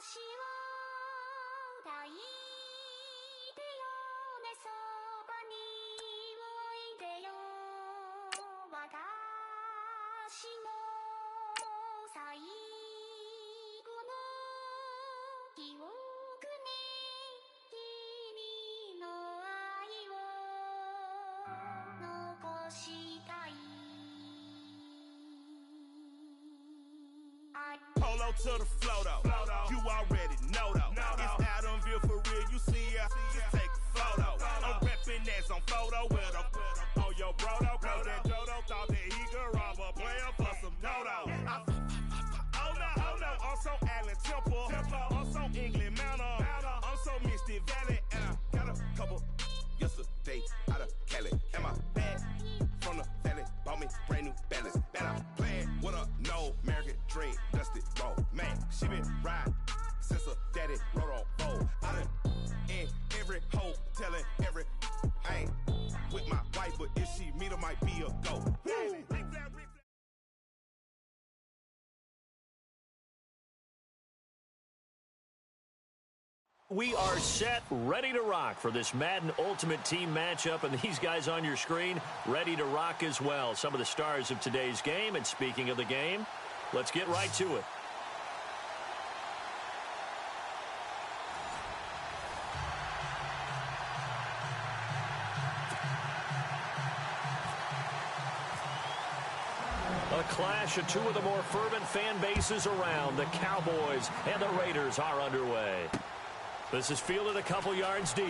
を抱いてよねそばにおいでよ私の最後の記憶に君の愛を残したいPolo to the flow though. You already know though. It's Adamville for real. You see ya? Just take a photo. I'm reppin' that's on photo with a on your bro though. Cause that Jodo thought that he could rob a player for some dodo. Oh no. Also Allen Temple. Also England Mountain. Also Misty Valley. And I got a couple yesterday out of Cali. And my bag from the valley bought me brand new balance. Bet I'm playing with a no American dream, dusty roll. Man, she been riding since her daddy rode on roll. I done in every hole, telling every I ain't with my wife, but if she meet her, might be a go. We are set, ready to rock for this Madden Ultimate Team matchup, and these guys on your screen ready to rock as well. Some of the stars of today's game, and speaking of the game, let's get right to it. A clash of two of the more fervent fan bases around. The Cowboys and the Raiders are underway. This is fielded a couple yards deep.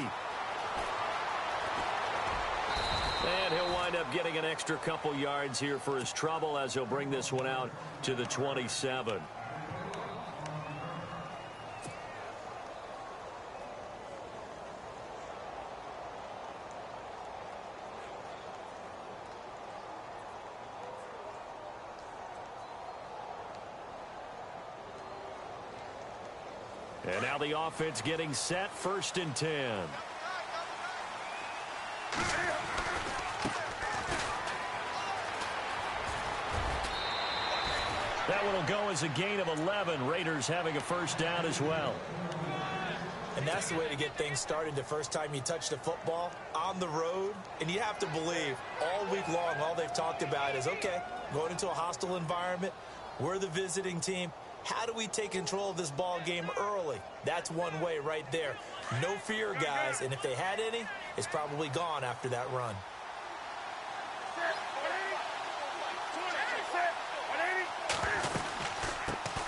And he'll wind up getting an extra couple yards here for his trouble as he'll bring this one out to the 27. And now the offense getting set, 1st and 10. That one will go as a gain of 11. Raiders having a 1st down as well. And that's the way to get things started the first time you touch the football on the road. And you have to believe all week long, all they've talked about is, okay, going into a hostile environment. We're the visiting team. How do we take control of this ball game early? That's one way right there. No fear, guys. And if they had any, it's probably gone after that run.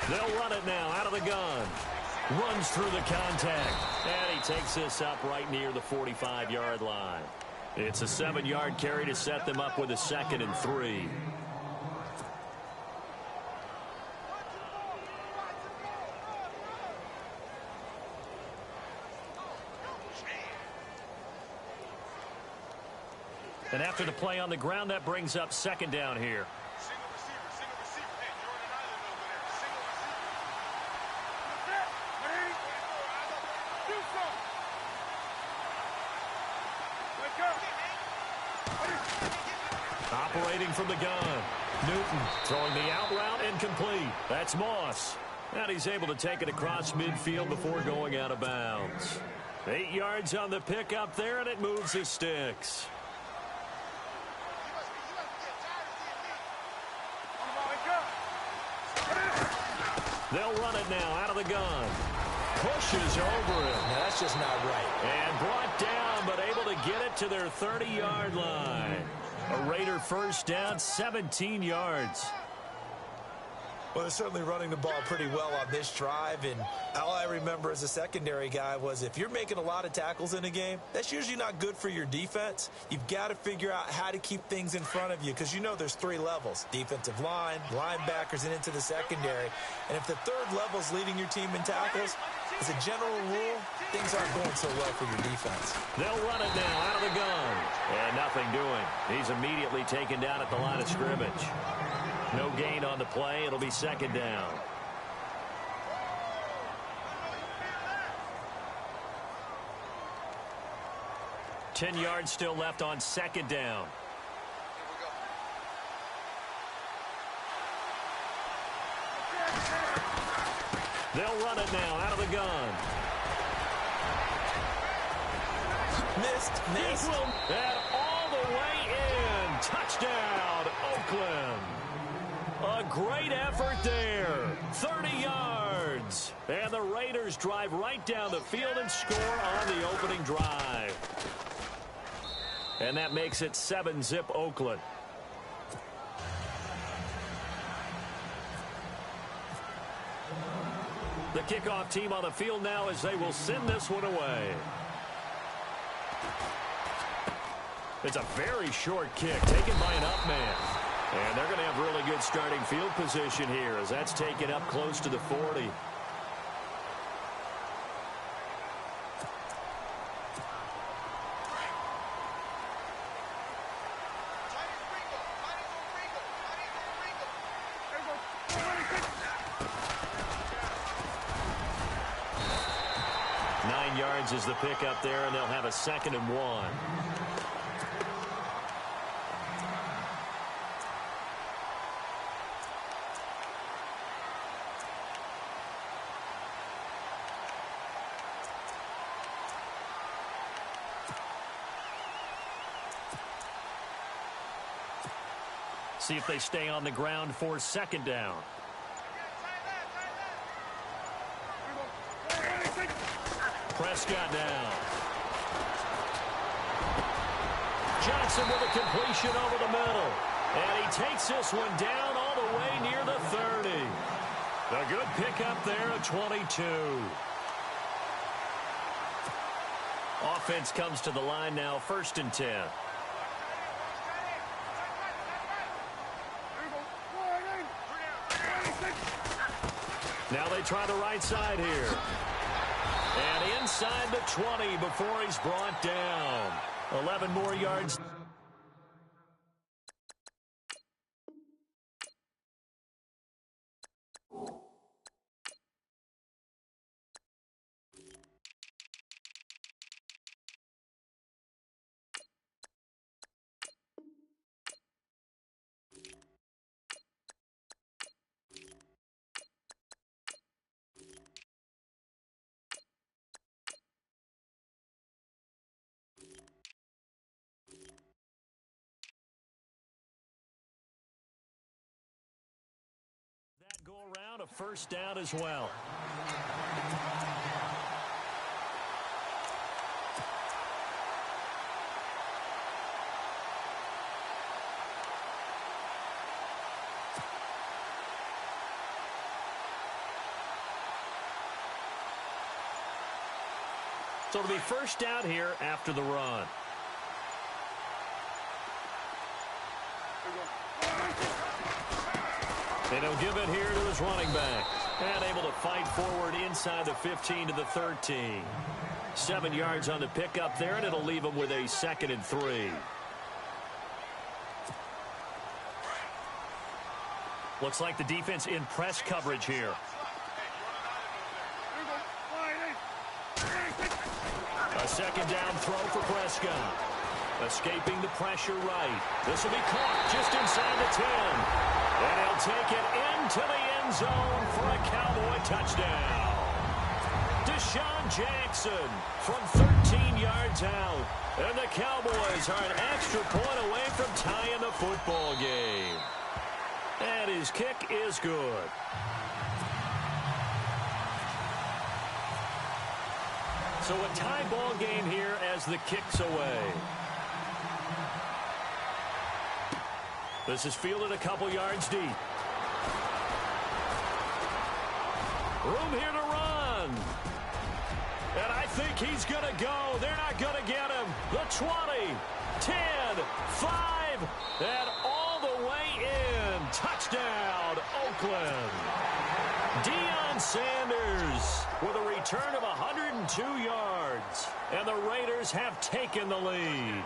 They'll run it now out of the gun. Runs through the contact. And he takes this up right near the 45-yard line. It's a 7-yard carry to set them up with a 2nd and 3. And after the play on the ground, that brings up 2nd down here. Single receiver. Hey, you're on an island over there. Single receiver. Do something. Operating from the gun. Newton throwing the out route incomplete. That's Moss. And he's able to take it across midfield before going out of bounds. 8 yards on the pickup there, and it moves the sticks. They'll run it now out of the gun. Pushes over it. Now, that's just not right. And brought down, but able to get it to their 30-yard line. A Raider 1st down, 17 yards. Well, they're certainly running the ball pretty well on this drive, and all I remember as a secondary guy was if you're making a lot of tackles in a game, that's usually not good for your defense. You've got to figure out how to keep things in front of you because you know there's 3 levels, defensive line, linebackers, and into the secondary. And if the 3rd level is leading your team in tackles, as a general rule, things aren't going so well for your defense. They'll run it now out of the gun. And nothing doing. He's immediately taken down at the line of scrimmage. No gain on the play. It'll be 2nd down. Ten yards still left on 2nd down. They'll run it now out of the gun. Missed. And all the way in. Touchdown, Oakland. A great effort there. 30 yards. And the Raiders drive right down the field and score on the opening drive. And that makes it 7-zip Oakland. The kickoff team on the field now as they will send this one away. It's a very short kick taken by an up man. And they're going to have really good starting field position here as that's taken up close to the 40. Is the pick up there, and they'll have a 2nd and 1. See if they stay on the ground for 2nd down. Prescott down. Johnson with a completion over the middle. And he takes this one down all the way near the 30. A good pickup there at 22. Offense comes to the line now, 1st and 10. Now they try the right side here. And inside the 20 before he's brought down. 11 more yards. Go around a 1st down as well. So it'll be 1st down here after the run. And he'll give it here to his running back. And able to fight forward inside the 15 to the 13. 7 yards on the pickup there, and it'll leave him with a 2nd and 3. Looks like the defense in press coverage here. A 2nd down throw for Prescott. Escaping the pressure right. This will be caught just inside the 10. And he'll take it into the end zone for a Cowboy touchdown. Deshaun Jackson from 13 yards out. And the Cowboys are an extra point away from tying the football game. And his kick is good. So a tie ball game here as the kick's away. This is fielded a couple yards deep. Room here to run. And I think he's going to go. They're not going to get him. The 20, 10, 5, and all the way in. Touchdown, Oakland. Deion Sanders with a return of 102 yards. And the Raiders have taken the lead.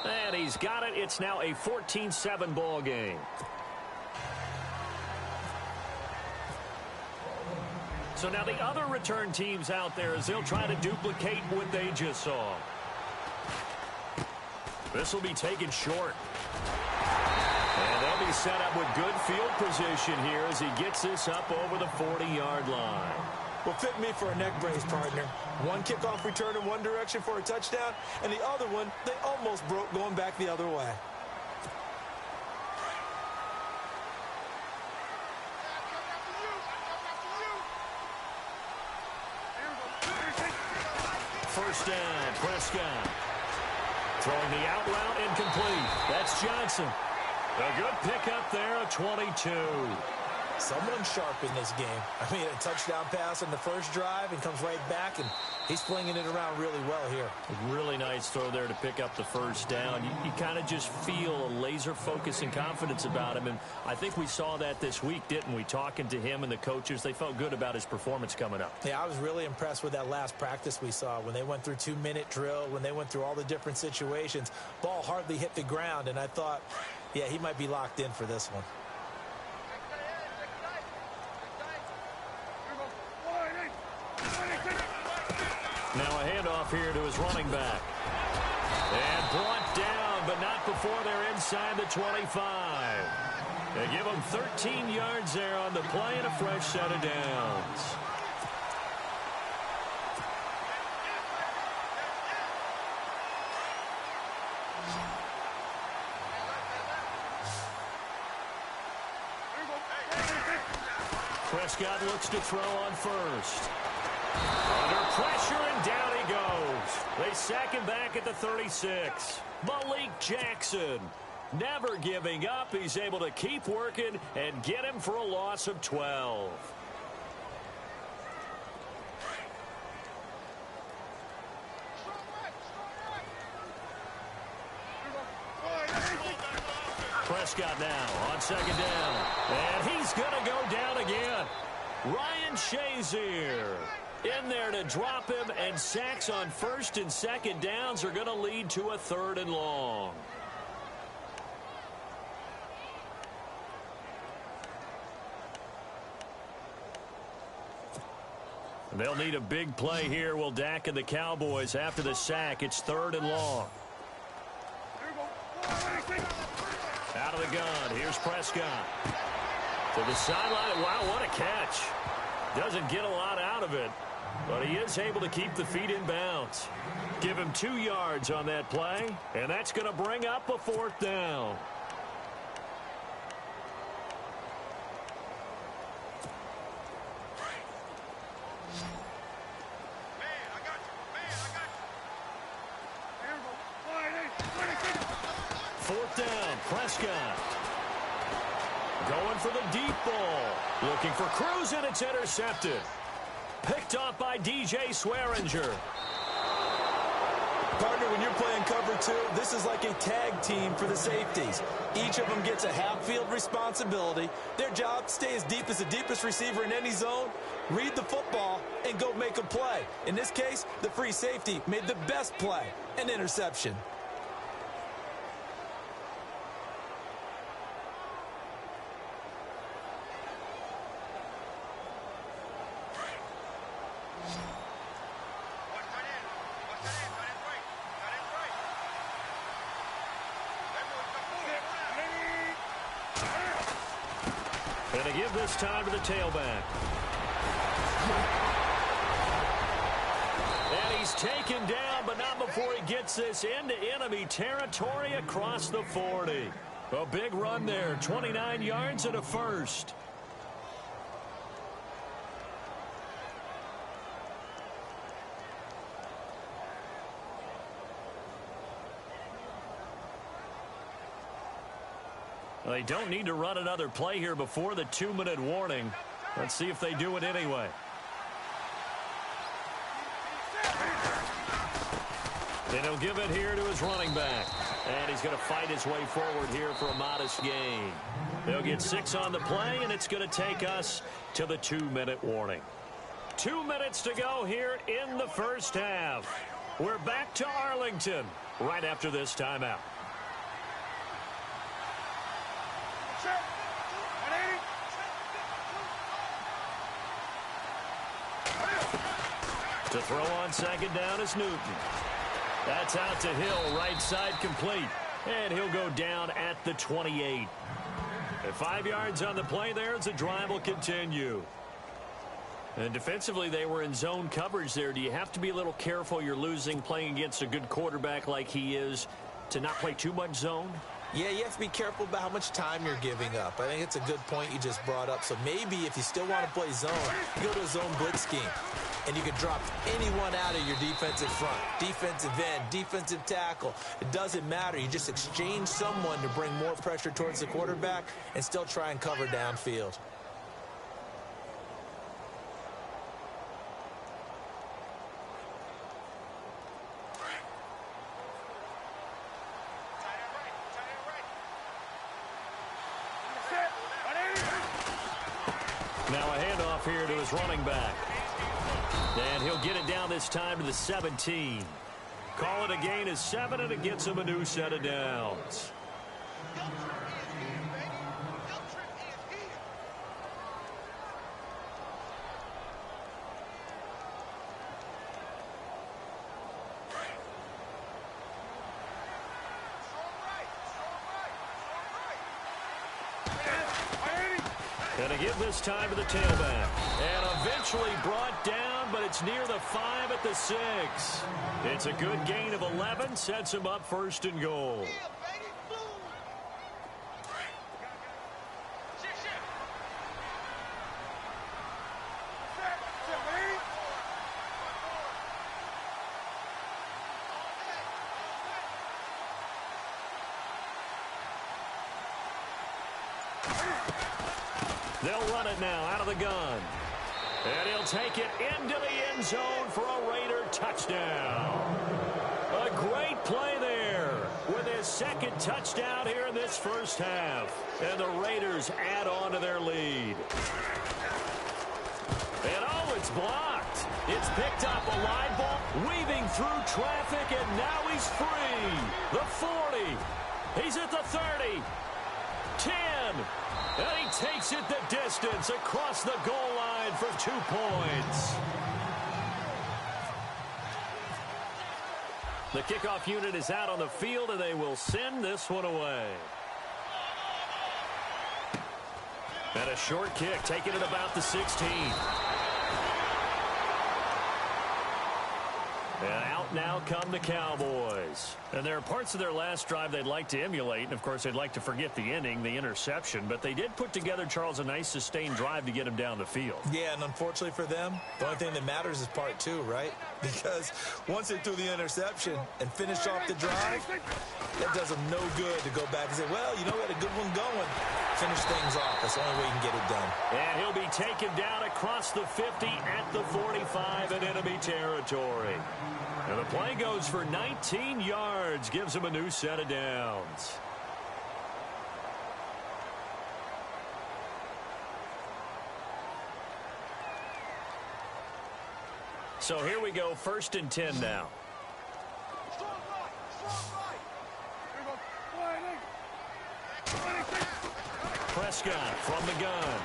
And he's got it. It's now a 14-7 ball game. So now the other return teams out there as they'll try to duplicate what they just saw. This will be taken short. And He'll be set up with good field position here as he gets this up over the 40-yard line. Well, fit me for a neck brace, partner. One kickoff return in one direction for a touchdown, and the other one, they almost broke going back the other way. First down, Prescott. Throwing the out route incomplete. That's Johnson. A good pickup there, a 22. Someone sharp in this game. I mean, a touchdown pass on the first drive and comes right back, and he's flinging it around really well here. A really nice throw there to pick up the first down. You kind of just feel a laser focus and confidence about him, and I think we saw that this week, didn't we? Talking to him and the coaches, they felt good about his performance coming up. Yeah, I was really impressed with that last practice we saw when they went through 2-minute drill, when they went through all the different situations. Ball hardly hit the ground, and I thought, yeah, he might be locked in for this one. Now a handoff here to his running back. And brought down, but not before they're inside the 25. They give him 13 yards there on the play and a fresh set of downs. Prescott looks to throw on first. Under pressure, and down he goes. They sack him back at the 36. Malik Jackson, never giving up. He's able to keep working and get him for a loss of 12. Prescott now on second down. And he's going to go down again. Ryan Shazier in there to drop him, and sacks on first and second downs are going to lead to a 3rd and long. They'll need a big play here, will Dak and the Cowboys after the sack. It's 3rd and long. Out of the gun, here's Prescott. To the sideline. Wow, what a catch. Doesn't get a lot out of it, but he is able to keep the feet in bounds. Give him 2 yards on that play, and that's going to bring up a 4th down. Fourth down, Prescott. Going for the deep ball. Looking for Cruz, and it's intercepted. Picked off by DJ Swearinger. Partner, when you're playing cover 2, this is like a tag team for the safeties. Each of them gets a half-field responsibility. Their job, stay as deep as the deepest receiver in any zone, read the football, and go make a play. In this case, the free safety made the best play, an interception. And to give this time to the tailback. And he's taken down, but not before he gets this into enemy territory across the 40. A big run there, 29 yards and a first. They don't need to run another play here before the 2-minute warning. Let's see if they do it anyway. And he'll give it here to his running back. And he's going to fight his way forward here for a modest gain. They'll get 6 on the play, and it's going to take us to the 2-minute warning. 2 minutes to go here in the first half. We're back to Arlington right after this timeout. To throw on second down is Newton. That's out to Hill, right side complete. And he'll go down at the 28. And 5 yards on the play there as the drive will continue. And defensively, they were in zone coverage there. Do you have to be a little careful you're losing playing against a good quarterback like he is to not play too much zone? Yeah, you have to be careful about how much time you're giving up. I think it's a good point you just brought up. So maybe if you still want to play zone, you go to a zone blitz scheme. And you can drop anyone out of your defensive front. Defensive end, defensive tackle. It doesn't matter. You just exchange someone to bring more pressure towards the quarterback and still try and cover downfield. Now a handoff here to his running back. And he'll get it down this time to the 17. Call it a gain of 7, and it gets him a new set of downs. And a give this time to the tailback. And eventually brought down, but it's near the 5 at the 6. It's a good gain of 11, sets him up 1st and goal. They'll run it now out of the gun. And he'll take it into the end zone for a Raider touchdown. A great play there with his 2nd touchdown here in this first half. And the Raiders add on to their lead. And oh, it's blocked. It's picked up a line ball, weaving through traffic, and now he's free. The 40. He's at the 30. 10. And he takes it the distance across the goal line for 2 points. The kickoff unit is out on the field, and they will send this one away. And a short kick, taking it about the 16. And out now come the Cowboys. And there are parts of their last drive they'd like to emulate. And, of course, they'd like to forget the inning, the interception. But they did put together, Charles, a nice sustained drive to get him down the field. Yeah, and unfortunately for them, the only thing that matters is part 2, right? Because once they threw the interception and finished off the drive, that does them no good to go back and say, well, you know, we had a good one going. Finish things off. That's the only way you can get it done. And he'll be taken down across the 50 at the 45 in enemy territory. And the play goes for 19 yards, gives him a new set of downs. So here we go, 1st and 10 now. Prescott from the gun.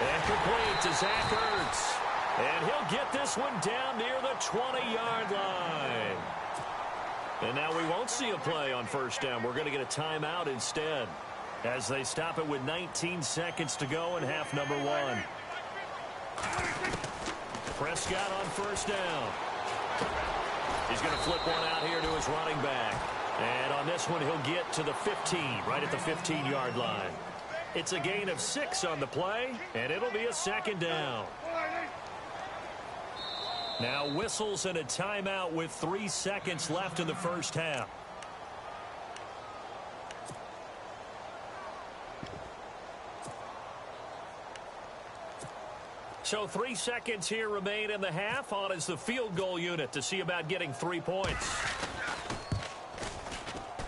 And complete to Zach Ertz. And he'll get this one down near the 20-yard line. And now we won't see a play on 1st down. We're going to get a timeout instead as they stop it with 19 seconds to go in half number 1. Prescott on 1st down. He's going to flip one out here to his running back. And on this one, he'll get to the 15, right at the 15-yard line. It's a gain of 6 on the play, and it'll be a 2nd down. Now whistles and a timeout with 3 seconds left in the first half. So 3 seconds here remain in the half. On is the field goal unit to see about getting 3 points.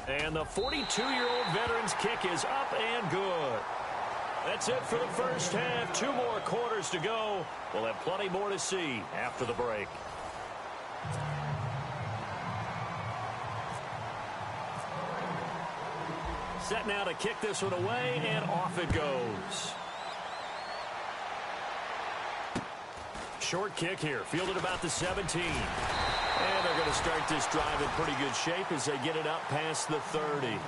And the 42-year-old veteran's kick is up and good. That's it for the first half. 2 more quarters to go. We'll have plenty more to see after the break. Set now to kick this one away, and off it goes. Short kick here, fielded about the 17. And they're going to start this drive in pretty good shape as they get it up past the 30.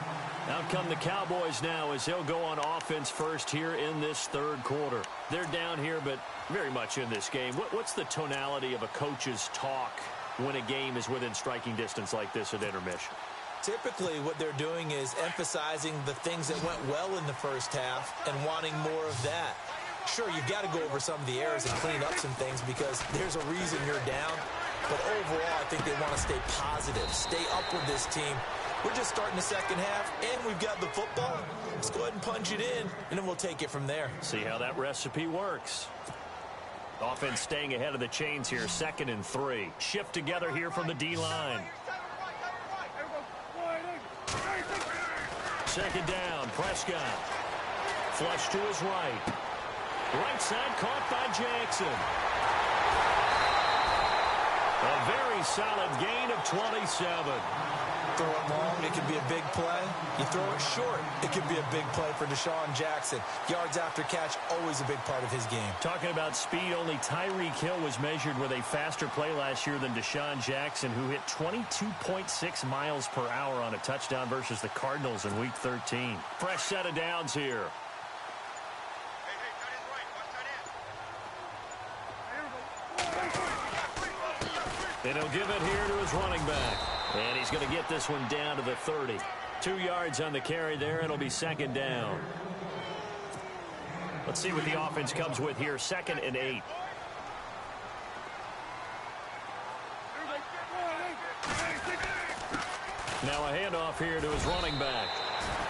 Out come the Cowboys now as they'll go on offense first here in this third quarter. They're down here, but very much in this game. What's the tonality of a coach's talk when a game is within striking distance like this at intermission? Typically, what they're doing is emphasizing the things that went well in the first half and wanting more of that. Sure, you've got to go over some of the errors and clean up some things because there's a reason you're down. But overall, I think they want to stay positive, stay up with this team. We're just starting the second half, and we've got the football. Let's go ahead and punch it in, and then we'll take it from there. See how that recipe works. Offense staying ahead of the chains here, 2nd and 3. Shift together here from the D-line. Second down, Prescott. Flush to his right. Right side caught by Jackson. A very solid gain of 27. Throw it long, it could be a big play. You throw it short, it could be a big play for Deshaun Jackson. Yards after catch, always a big part of his game. Talking about speed, only Tyreek Hill was measured with a faster play last year than Deshaun Jackson, who hit 22.6 miles per hour on a touchdown versus the Cardinals in Week 13. Fresh set of downs here. And he'll give it here to his running back. And he's going to get this one down to the 30. 2 yards on the carry there. It'll be second down. Let's see what the offense comes with here. 2nd and 8. Now a handoff here to his running back.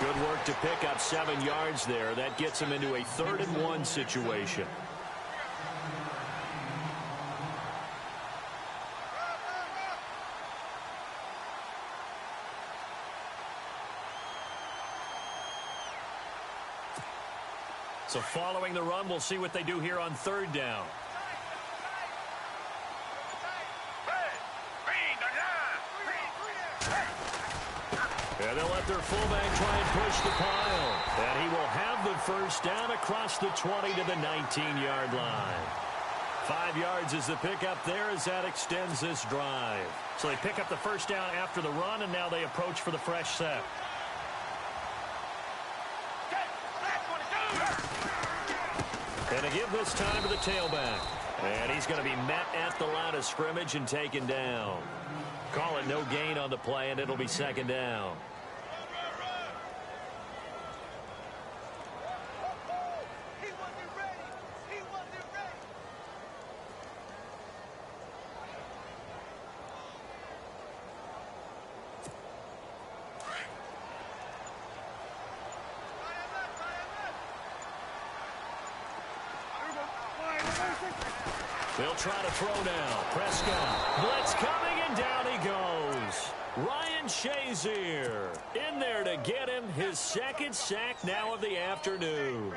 Good work to pick up 7 yards there. That gets him into a 3rd and 1 situation. So following the run, we'll see what they do here on 3rd down. And they'll let their fullback try and push the pile. And he will have the first down across the 20 to the 19-yard line. 5 yards is the pickup there as that extends this drive. So they pick up the first down after the run, and now they approach for the fresh set. And to give this time to the tailback. And he's going to be met at the line of scrimmage and taken down. Call it no gain on the play, and it'll be second down. They'll try to throw now. Prescott. Blitz coming, and down he goes. Ryan Shazier in there to get him his 2nd sack now of the afternoon.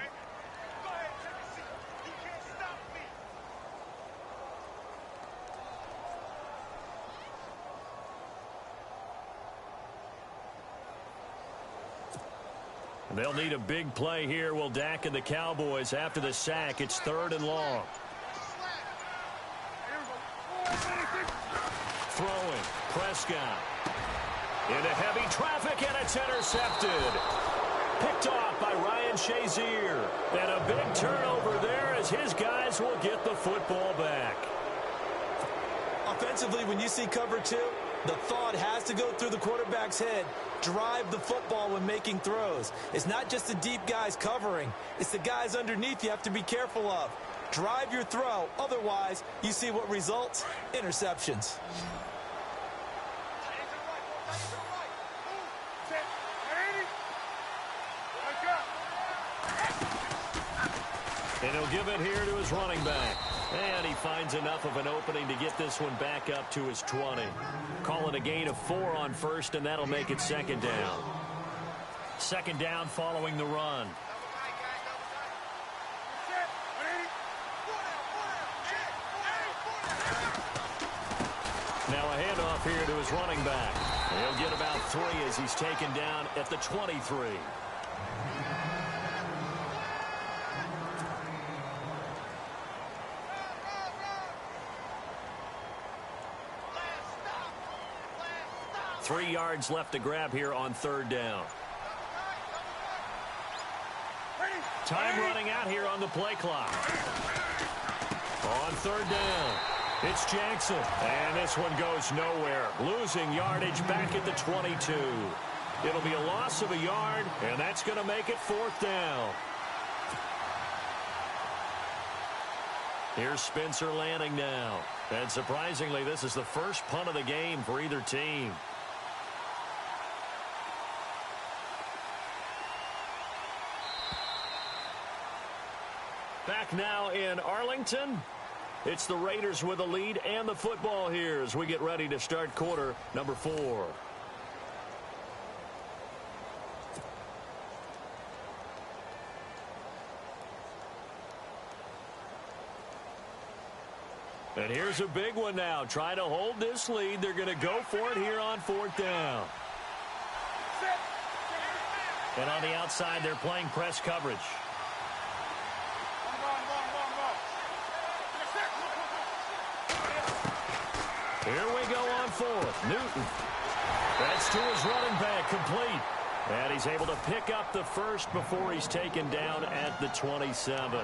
They'll need a big play here. Will Dak and the Cowboys after the sack. It's 3rd and long. Throwing. Prescott. Into heavy traffic, and it's intercepted. Picked off by Ryan Shazier. And a big turnover there as his guys will get the football back. Offensively, when you see cover 2, the thought has to go through the quarterback's head. Drive the football when making throws. It's not just the deep guys covering. It's the guys underneath you have to be careful of. Drive your throw. Otherwise, you see what results? Interceptions. And he'll give it here to his running back. And he finds enough of an opening to get this one back up to his 20. Call it a gain of 4 on 1st, and that'll make it second down. Second down following the run. Now a handoff here to his running back. He'll get about 3 as he's taken down at the 23. 3 yards left to grab here on 3rd down. Time running out here on the play clock. On 3rd down, it's Jackson. And this one goes nowhere. Losing yardage back at the 22. It'll be a loss of a yard, and that's going to make it 4th down. Here's Spencer Lanning now. And surprisingly, this is the first punt of the game for either team. Back now in Arlington. It's the Raiders with the lead and the football here as we get ready to start quarter number 4. And here's a big one now. Trying to hold this lead. They're going to go for it here on 4th down. And on the outside, they're playing press coverage. Here we go on 4th. Newton. That's to his running back, complete. And he's able to pick up the first before he's taken down at the 27.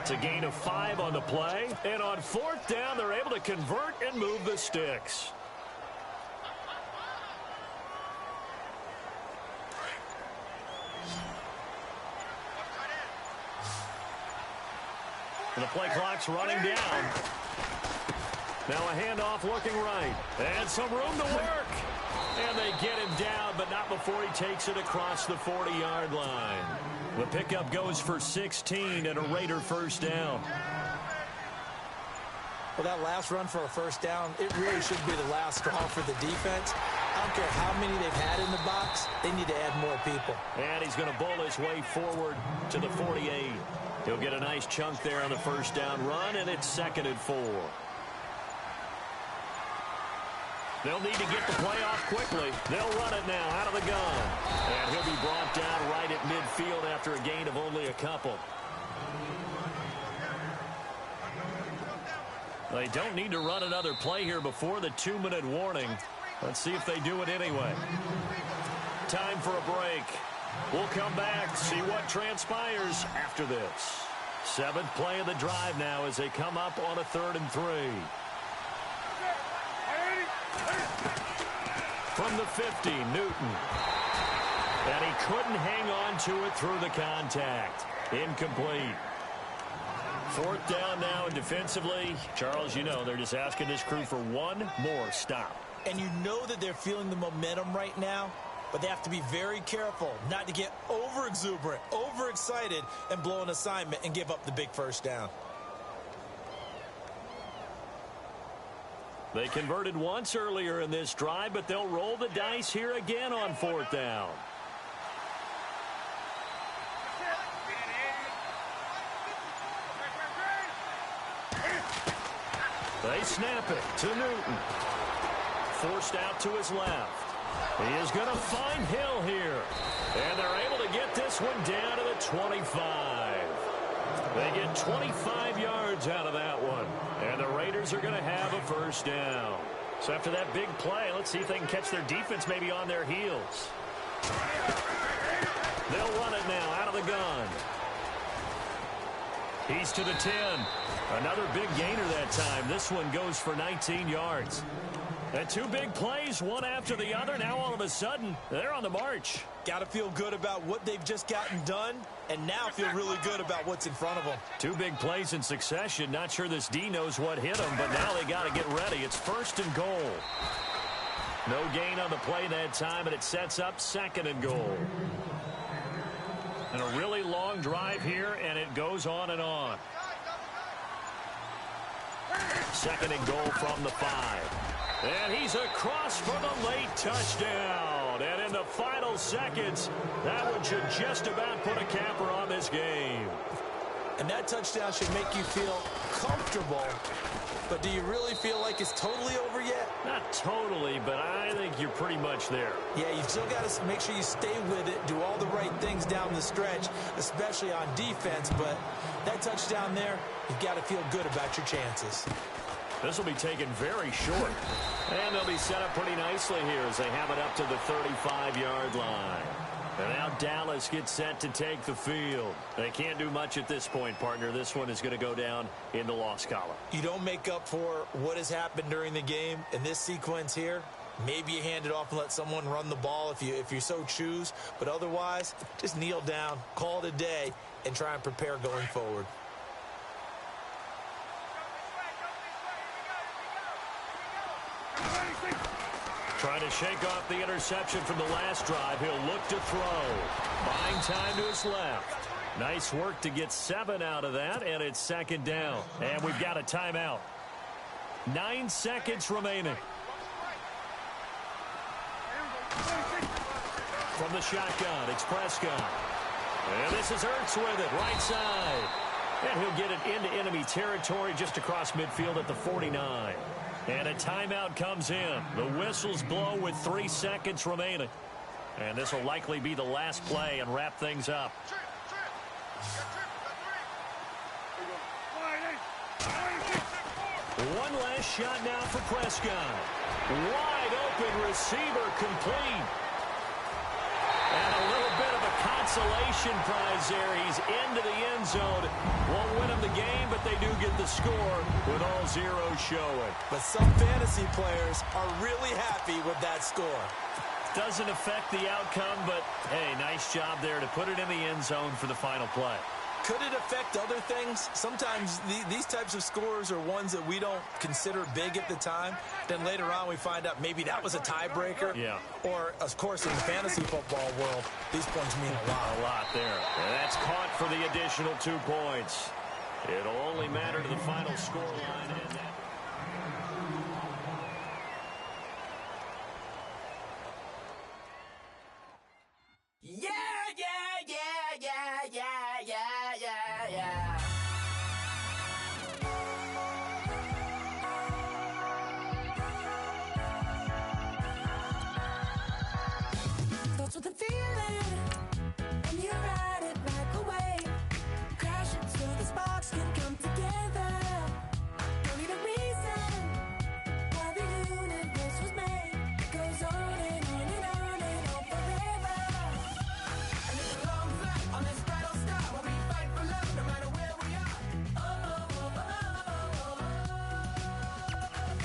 It's a gain of 5 on the play. And on 4th down, they're able to convert and move the sticks. And the play clock's running down. Now a handoff looking right. And some room to work. And they get him down, but not before he takes it across the 40-yard line. The pickup goes for 16 and a Raider first down. Well, that last run for a first down, it really should be the last straw for the defense. I don't care how many they've had in the box. They need to add more people. And he's going to bowl his way forward to the 48. He'll get a nice chunk there on the first down run, and it's 2nd and 4. They'll need to get the play off quickly. They'll run it now out of the gun. And he'll be brought down right at midfield after a gain of only a couple. They don't need to run another play here before the 2-minute warning. Let's see if they do it anyway. Time for a break. We'll come back, see what transpires after this. 7th play of the drive now as they come up on a 3rd and 3. From the 50, Newton. And he couldn't hang on to it through the contact. Incomplete. 4th down now, and defensively, Charles, you know, they're just asking this crew for one more stop. And you know that they're feeling the momentum right now, but they have to be very careful not to get over-exuberant, overexcited, and blow an assignment and give up the big first down. They converted once earlier in this drive, but they'll roll the dice here again on 4th down. They snap it to Newton. Forced out to his left. He is going to find Hill here. And they're able to get this one down to the 25. They get 25 yards out of that one. And the Raiders are going to have a first down. So after that big play, let's see if they can catch their defense maybe on their heels. They'll run it now out of the gun. He's to the 10. Another big gainer that time. This one goes for 19 yards. And 2 big plays, one after the other. Now all of a sudden, they're on the march. Got to feel good about what they've just gotten done, and now feel really good about what's in front of them. 2 big plays in succession. Not sure this D knows what hit them, but now they got to get ready. It's 1st and goal. No gain on the play that time, and it sets up 2nd and goal. And a really long drive here, and it goes on and on. 2nd and goal from the 5. And he's across for the late touchdown. And in the final seconds, that one should just about put a capper on this game. And that touchdown should make you feel comfortable. But do you really feel like it's totally over yet? Not totally, but I think you're pretty much there. Yeah, you've still got to make sure you stay with it, do all the right things down the stretch, especially on defense. But that touchdown there, you've got to feel good about your chances. This will be taken very short. And they'll be set up pretty nicely here as they have it up to the 35-yard line. And now Dallas gets set to take the field. They can't do much at this point, partner. This one is going to go down in the loss column. You don't make up for what has happened during the game in this sequence here. Maybe you hand it off and let someone run the ball if you so choose. But otherwise, just kneel down, call it a day, and try and prepare going forward. Trying to shake off the interception from the last drive. He'll look to throw. Buying time to his left. Nice work to get 7 out of that, and it's second down. And we've got a timeout. 9 seconds remaining. From the shotgun, it's Prescott. And this is Ertz with it, right side. And he'll get it into enemy territory just across midfield at the 49. And a timeout comes in. The whistles blow with 3 seconds remaining. And this will likely be the last play and wrap things up. One last shot now for Prescott. Wide open receiver complete. And a little bit of a consolation prize there. He's into the end zone. Won't win him the game, but they do get the score with all zeros showing. But some fantasy players are really happy with that score. Doesn't affect the outcome, but, hey, nice job there to put it in the end zone for the final play. Could it affect other things? Sometimes these types of scores are ones that we don't consider big at the time. Then later on we find out maybe that was a tiebreaker. Yeah. Or, of course, in the fantasy football world, these points mean a lot. A lot there. And that's caught for the additional 2 points. It'll only matter to the final scoreline. Thoughts with a feeling, and you ride it back away. Crashing so the sparks can come together. Don't need a reason why the universe was made. It goes on and on and on and on forever. And it's a long flight on this battle star where we fight for love no matter where we are. Oh, oh, oh, oh.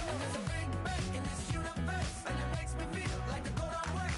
And there's a big bang in this universe, and it makes me feel like the gold on work.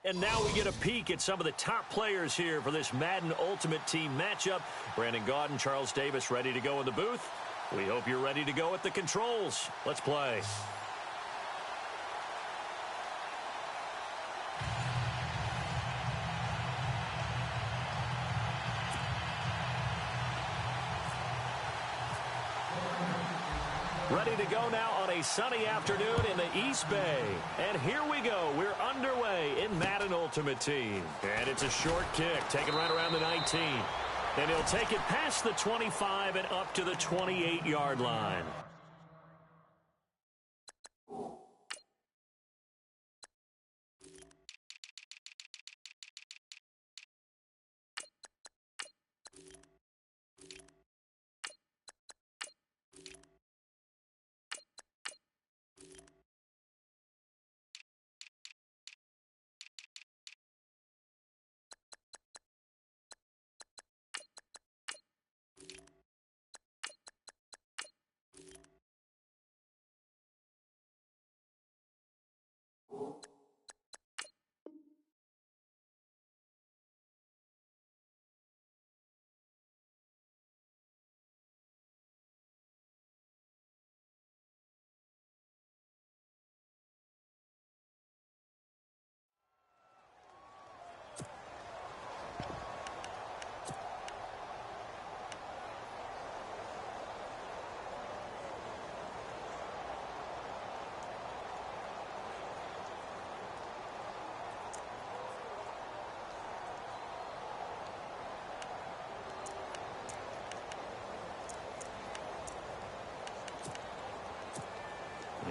And now we get a peek at some of the top players here for this Madden Ultimate Team matchup. Brandon Gaudin, Charles Davis ready to go in the booth. We hope you're ready to go at the controls. Let's play. Ready to go now on a sunny afternoon in the East Bay. And here we go. We're underway in Madden Ultimate Team. And it's a short kick, taken right around the 19. And he'll take it past the 25 and up to the 28-yard line.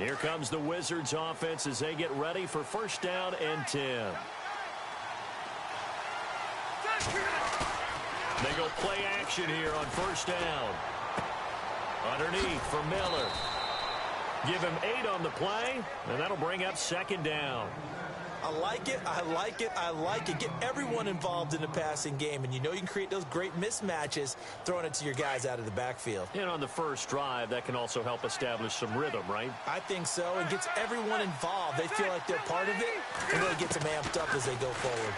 Here comes the Wizards offense as they get ready for first down and 10. They go play action here on first down. Underneath for Miller. Give him 8 on the play, and that'll bring up second down. I like it, I like it, I like it. Get everyone involved in the passing game, and you know you can create those great mismatches throwing it to your guys out of the backfield. And on the first drive, that can also help establish some rhythm, right? I think so. It gets everyone involved. They feel like they're part of it, and really gets them amped up as they go forward.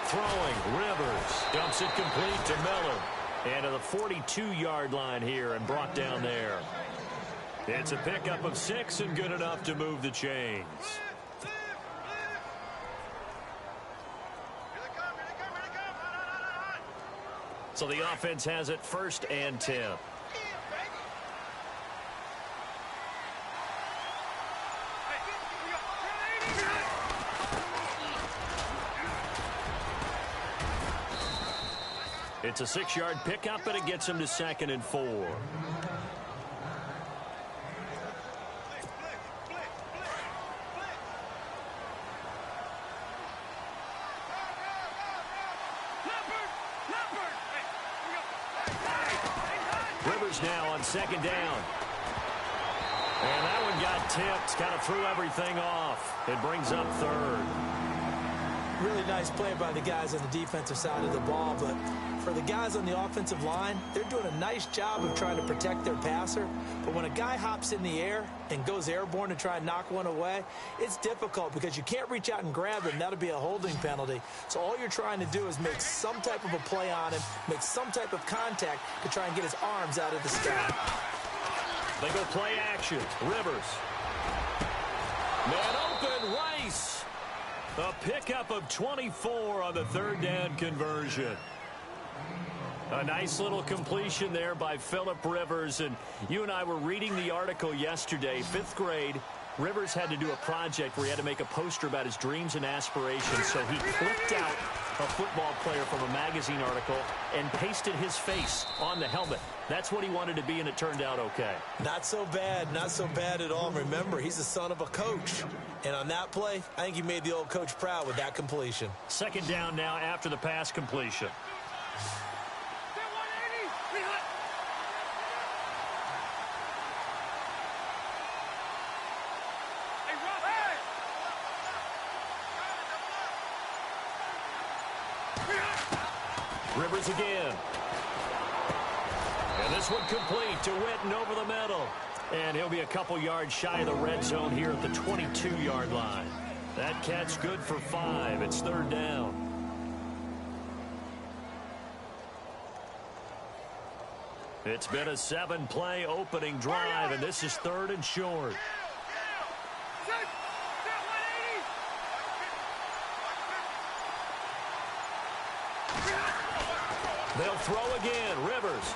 Throwing, Rivers dumps it complete to Miller. And to the 42-yard line here and brought down there. It's a pickup of 6 and good enough to move the chains. So the offense has it first and 10. It's a 6-yard pickup, but it gets him to 2nd and 4. Rivers now on 2nd down. And that one got tipped, kind of threw everything off. It brings up 3rd. Really nice play by the guys on the defensive side of the ball, but for the guys on the offensive line, they're doing a nice job of trying to protect their passer. But when a guy hops in the air and goes airborne to try and knock one away, it's difficult because you can't reach out and grab him. That'll be a holding penalty. So all you're trying to do is make some type of a play on him, make some type of contact to try and get his arms out of the sky. They go play action. Rivers. Man open, Rice. A pickup of 24 on the 3rd down conversion. A nice little completion there by Phillip Rivers. And you and I were reading the article yesterday, 5th grade. Rivers had to do a project where he had to make a poster about his dreams and aspirations. So he clipped out a football player from a magazine article and pasted his face on the helmet. That's what he wanted to be, and it turned out okay. Not so bad at all. Remember, he's the son of a coach. And on that play, I think he made the old coach proud with that completion. 2nd down now after the pass completion. Rivers again. And this one complete to Witten over the middle. And he'll be a couple yards shy of the red zone here at the 22-yard line. That catch good for 5. It's 3rd down. It's been a 7-play opening drive, and this is 3rd and short. They'll throw again. Rivers.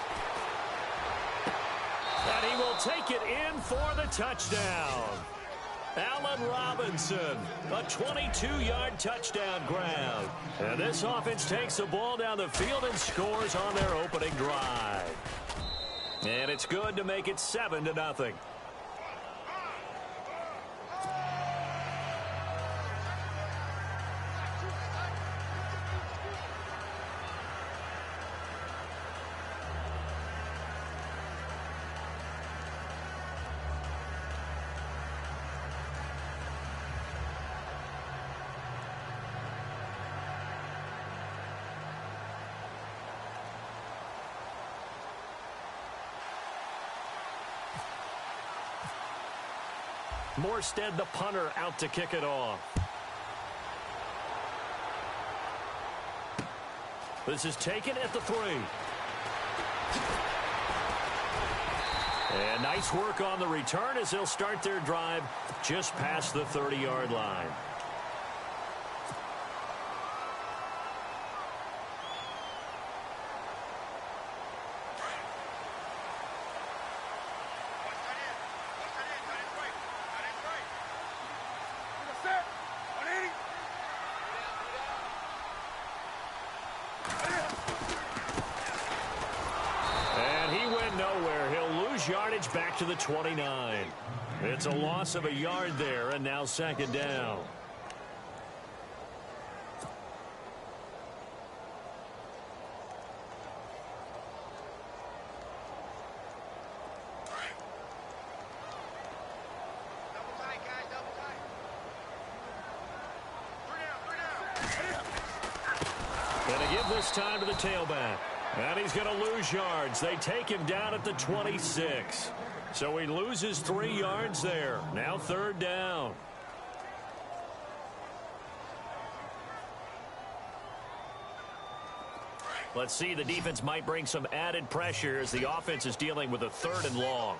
And he will take it in for the touchdown. Allen Robinson, a 22-yard touchdown grab. And this offense takes the ball down the field and scores on their opening drive. And it's good to make it 7-0. Morstead, the punter, out to kick it off. This is taken at the 3. And nice work on the return as they'll start their drive just past the 30-yard line. lose yardage back to the 29. It's a loss of a yard there, and now second down. Double tight, guys, double tight. 3 down, 3 down. Going to give this time to the tailback. And he's going to lose yards. They take him down at the 26. So he loses 3 yards there. Now third down. Let's see, the defense might bring some added pressure as the offense is dealing with a 3rd and long.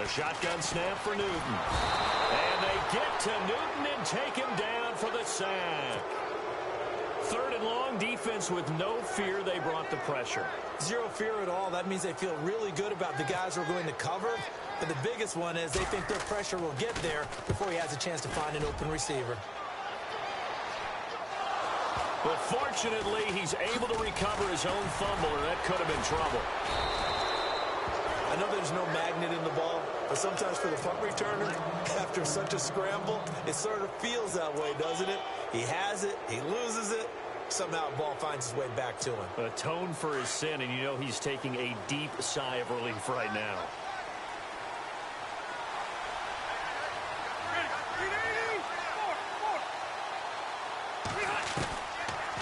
A shotgun snap for Newton. And they get to Newton and take him down for the sack. 3rd and long, defense with no fear. They brought the pressure. Zero fear at all. That means they feel really good about the guys who are going to cover. But the biggest one is they think their pressure will get there before he has a chance to find an open receiver. But fortunately, he's able to recover his own fumble, or that could have been trouble. I know there's no magnet in the ball, but sometimes for the punt returner, after such a scramble, it sort of feels that way, doesn't it? He has it, he loses it, somehow the ball finds its way back to him. Atone for his sin, and you know he's taking a deep sigh of relief right now.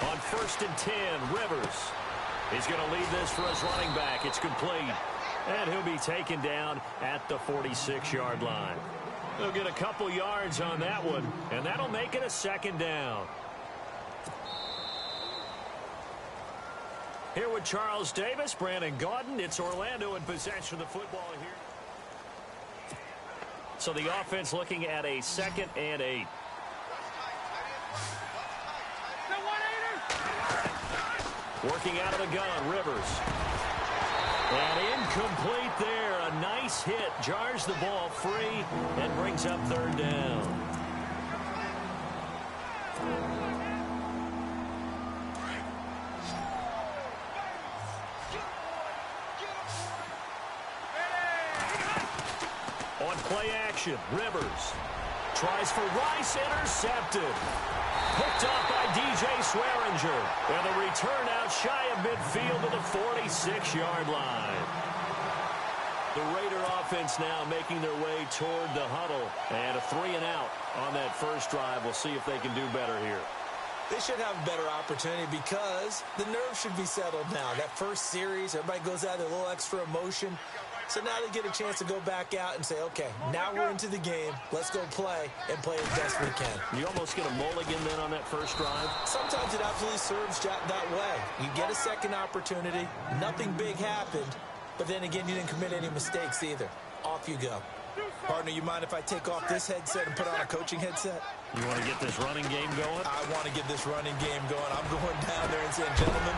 On 1st and 10, Rivers. He's going to lead this for his running back. It's complete. And he'll be taken down at the 46-yard line. He'll get a couple yards on that one, and that'll make it a second down. Here with Charles Davis, Brandon Gaudin. It's Orlando in possession of the football here. So the offense looking at a 2nd and 8. Working out of the gun, Rivers. And incomplete there. A nice hit. Jars the ball free and brings up 3rd down. On play action, Rivers tries for Rice, intercepted. Picked off by DJ Swearinger. And the return out shy of midfield to the 46-yard line. The Raider offense now making their way toward the huddle. And a 3 and out on that first drive. We'll see if they can do better here. They should have a better opportunity because the nerves should be settled now. That first series, everybody goes out with a little extra emotion. So now they get a chance to go back out and say, okay, now we're into the game. Let's go play and play as best we can. You almost get a mulligan then on that first drive? Sometimes it absolutely serves that way. You get a second opportunity. Nothing big happened. But then again, you didn't commit any mistakes either. Off you go. Partner, you mind if I take off this headset and put on a coaching headset? You want to get this running game going? I want to get this running game going. I'm going down there and saying, gentlemen,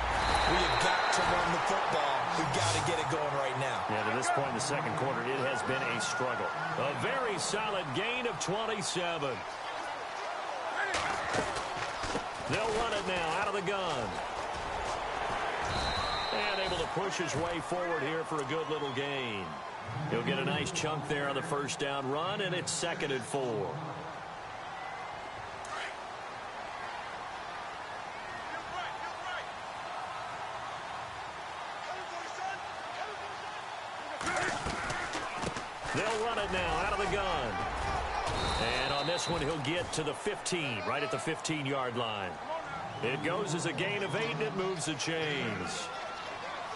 we have got to run the football. We've got to get it going right now. Yeah, to this point in the second quarter, it has been a struggle. A very solid gain of 27. They'll run it now out of the gun. And able to push his way forward here for a good little gain. He'll get a nice chunk there on the first down run, and it's 2nd and 4. They'll run it now out of the gun. And on this one, he'll get to the 15, right at the 15-yard line. It goes as a gain of 8, and it moves the chains.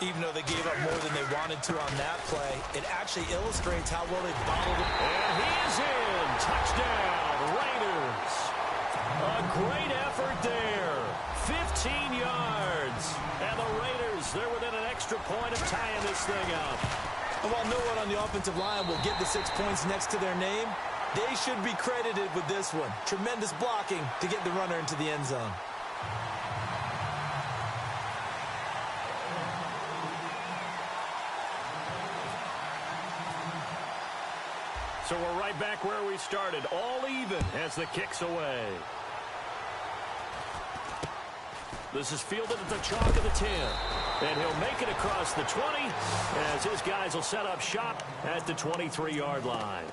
Even though they gave up more than they wanted to on that play, it actually illustrates how well they bottled it. And he is in. Touchdown, Raiders. A great effort there. 15 yards. And the Raiders, they're within an extra point of tying this thing up. And while no one on the offensive line will get the 6 points next to their name, they should be credited with this one. Tremendous blocking to get the runner into the end zone. So we're right back where we started. All even as the kick's away. This is fielded at the chalk of the 10. And he'll make it across the 20 as his guys will set up shop at the 23-yard line.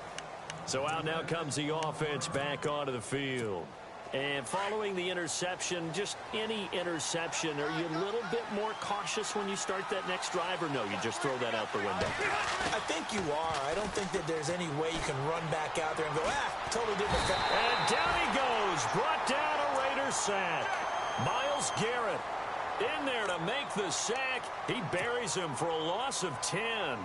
So out now comes the offense back onto the field. And following the interception, just any interception, are you a little bit more cautious when you start that next drive, or no, you just throw that out the window? I think you are. I don't think that there's any way you can run back out there and go, totally different. And down he goes, brought down a Raiders sack. Myles Garrett in there to make the sack. He buries him for a loss of 10.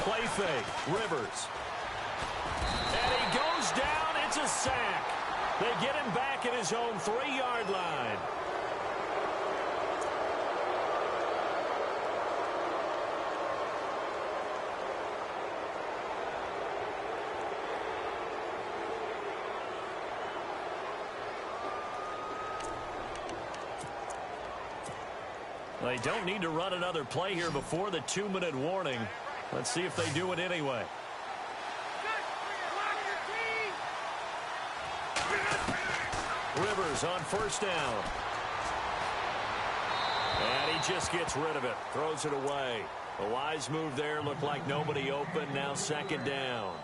Play fake, Rivers. And he goes down, it's a sack. They get him back at his own 3-yard line. They don't need to run another play here before the 2-minute warning. Let's see if they do it anyway. Rivers on first down. And he just gets rid of it. Throws it away. A wise move there. Looked like nobody open. Now second down.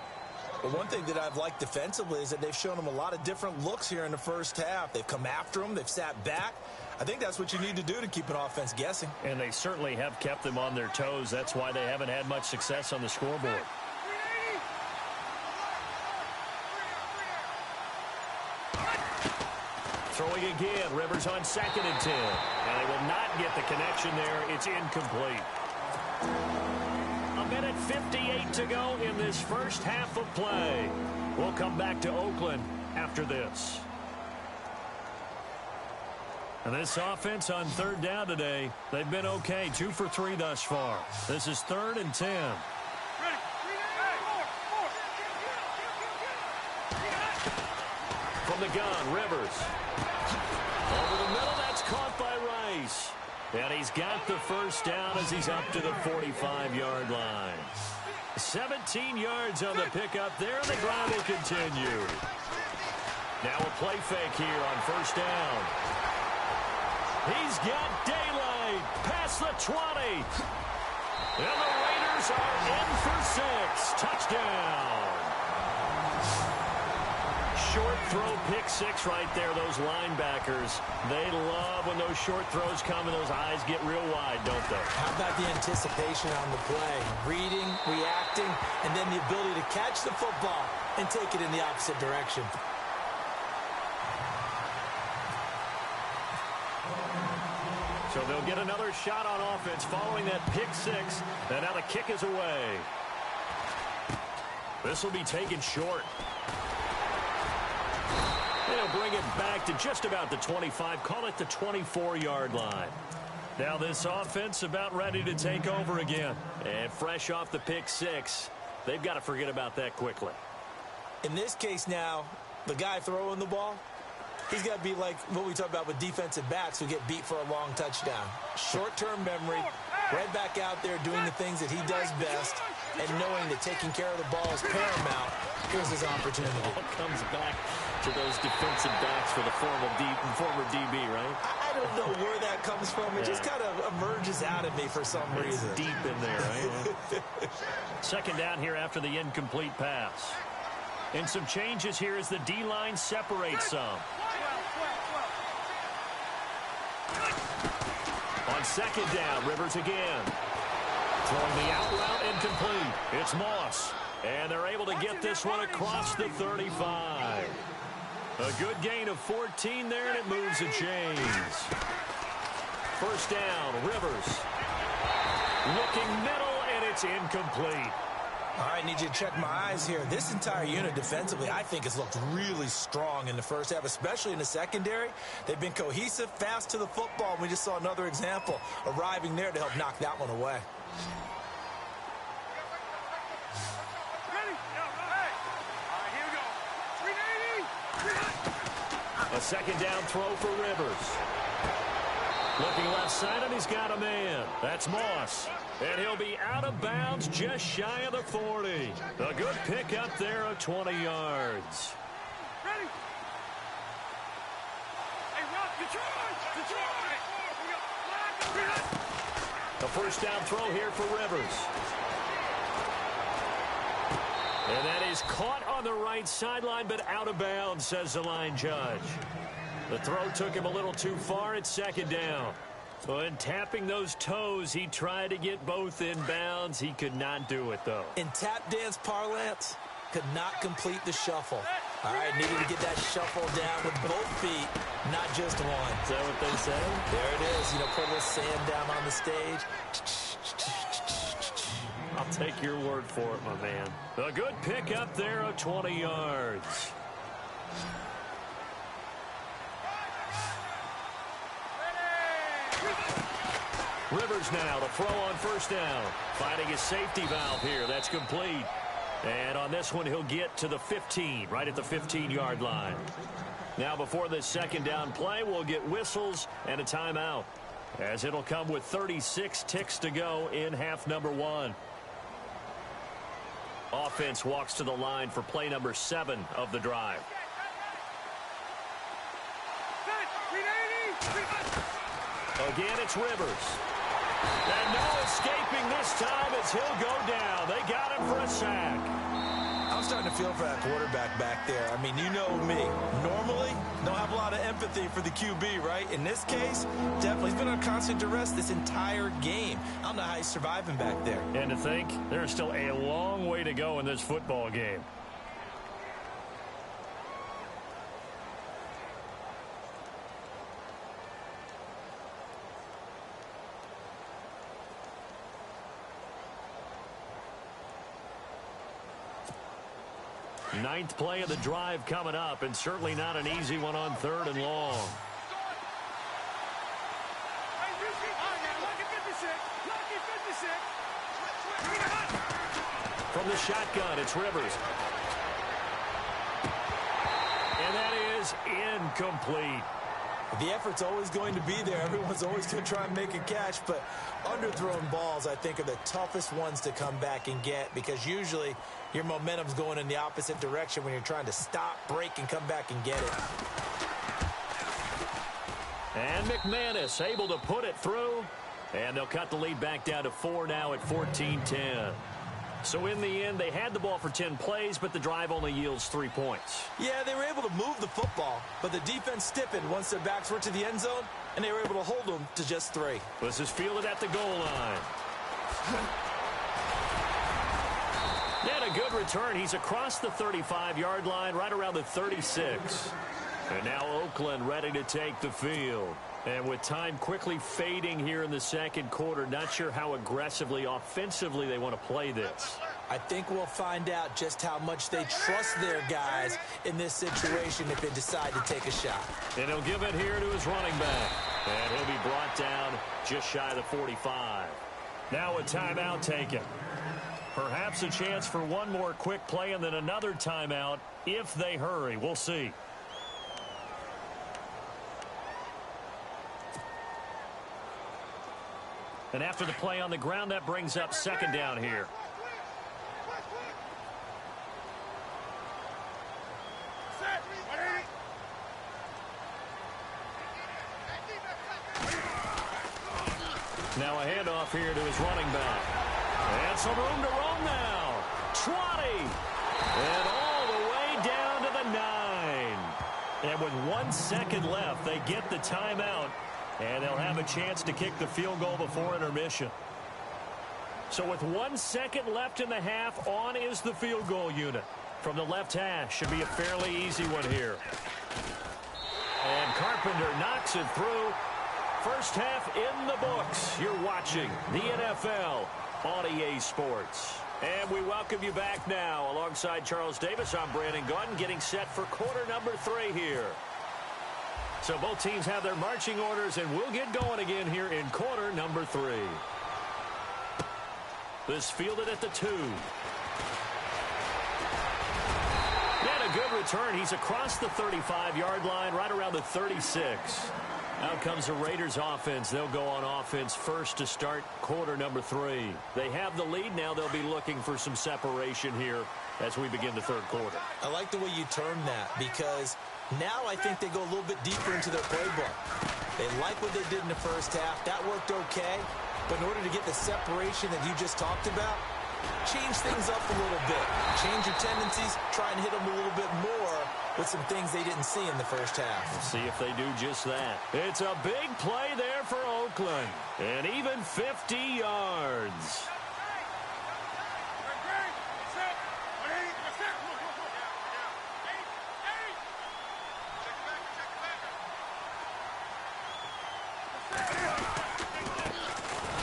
Well, one thing that I've liked defensively is that they've shown them a lot of different looks here in the first half. They've come after them. They've sat back. I think that's what you need to do to keep an offense guessing. And they certainly have kept them on their toes. That's why they haven't had much success on the scoreboard. Throwing again. Rivers on 2nd and 10. And they will not get the connection there. It's incomplete. A minute 58 to go in this first half of play. We'll come back to Oakland after this. And this offense on 3rd down today, they've been okay. 2 for 3 thus far. This is 3rd and 10. From the gun, Rivers. Over the middle, that's caught by Rice. And he's got the first down as he's up to the 45-yard line. 17 yards on the pickup there, and the drive will continue. Now a play fake here on first down. He's got daylight past the 20. And the Raiders are in for 6. Touchdown. Short throw, pick 6 right there. Those linebackers, they love when those short throws come and those eyes get real wide, don't they? How about the anticipation on the play? Reading, reacting, and then the ability to catch the football and take it in the opposite direction. So they'll get another shot on offense following that pick 6. And now the kick is away. This will be taken short. They'll bring it back to just about the 25. Call it the 24-yard line. Now this offense about ready to take over again. And fresh off the pick 6. They've got to forget about that quickly. In this case now, the guy throwing the ball, he's got to be like what we talk about with defensive backs who get beat for a long touchdown. Short-term memory, right back out there doing the things that he does best, and knowing that taking care of the ball is paramount. Here's his opportunity. It all comes back to those defensive backs for the former DB, right? I don't know where that comes from. It just kind of emerges out of me for some reason. It's deep in there, right? Second down here after the incomplete pass. And some changes here as the D-line separates some. On second down, Rivers again. Throwing the out route incomplete. It's Moss. And they're able to get this one across the 35. A good gain of 14 there, and it moves the chains. First down, Rivers. Looking middle, and it's incomplete. All right, need you to check my eyes here. This entire unit defensively, I think, has looked really strong in the first half, especially in the secondary. They've been cohesive, fast to the football. We just saw another example arriving there to help knock that one away. A second down throw for Rivers. Looking left side, and he's got a man. That's Moss. And he'll be out of bounds just shy of the 40. A good pick up there of 20 yards. Ready? Hey, Rob, Detroit! A first down throw here for Rivers. And that is caught on the right sideline, but out of bounds, says the line judge. The throw took him a little too far at second down. When tapping those toes, he tried to get both in bounds. He could not do it, though. In tap dance parlance, could not complete the shuffle. All right, needed to get that shuffle down with both feet, not just one. Is that what they say? There it is. You know, put a little sand down on the stage. I'll take your word for it, my man. A good pick up there of 20 yards. Rivers now to throw on first down. Finding his safety valve here. That's complete. And on this one, he'll get to the 15, right at the 15-yard line. Now, before this second down play, we'll get whistles and a timeout, as it'll come with 36 ticks to go in half number 1. Offense walks to the line for play number 7 of the drive. Again, it's Rivers. And no escaping this time as he'll go down. They got him for a sack. I'm starting to feel for that quarterback back there. I mean, you know me. Normally, don't have a lot of empathy for the QB, right? In this case, definitely. He's been on constant duress this entire game. I don't know how he's surviving back there. And to think, there's still a long way to go in this football game. Ninth play of the drive coming up, and certainly not an easy one on 3rd and long. From the shotgun, it's Rivers. And that is incomplete. The effort's always going to be there. Everyone's always going to try and make a catch, but underthrown balls, I think, are the toughest ones to come back and get, because usually your momentum's going in the opposite direction when you're trying to stop, break, and come back and get it. And McManus able to put it through, and they'll cut the lead back down to 4 now at 14-10. So in the end, they had the ball for 10 plays, but the drive only yields 3 points. Yeah, they were able to move the football, but the defense stiffened once their backs were to the end zone, and they were able to hold them to just 3. This is fielded at the goal line. And a good return. He's across the 35-yard line, right around the 36. And now Oakland ready to take the field. And with time quickly fading here in the second quarter, not sure how aggressively, offensively they want to play this. I think we'll find out just how much they trust their guys in this situation if they decide to take a shot. And he'll give it here to his running back. And he'll be brought down just shy of the 45. Now a timeout taken. Perhaps a chance for one more quick play and then another timeout if they hurry. We'll see. And after the play on the ground, that brings up second down here. Now a handoff here to his running back. And some room to roam now. 20. And all the way down to the 9. And with 1 second left, they get the timeout. And they'll have a chance to kick the field goal before intermission. So with 1 second left in the half, on is the field goal unit. From the left hash, should be a fairly easy one here. And Carpenter knocks it through. First half in the books. You're watching the NFL on EA Sports. And we welcome you back now. Alongside Charles Davis, I'm Brandon Gunn, getting set for quarter number 3 here. So both teams have their marching orders, and we'll get going again here in quarter number 3. This fielded at the 2. And a good return. He's across the 35-yard line, right around the 36. Out comes the Raiders offense. They'll go on offense first to start quarter number 3. They have the lead. Now they'll be looking for some separation here as we begin the third quarter. I like the way you term that because now I think they go a little bit deeper into their playbook. They like what they did in the first half. That worked okay. But in order to get the separation that you just talked about, change things up a little bit. Change your tendencies. Try and hit them a little bit more with some things they didn't see in the first half. Let's see if they do just that. It's a big play there for Oakland. And even 50 yards.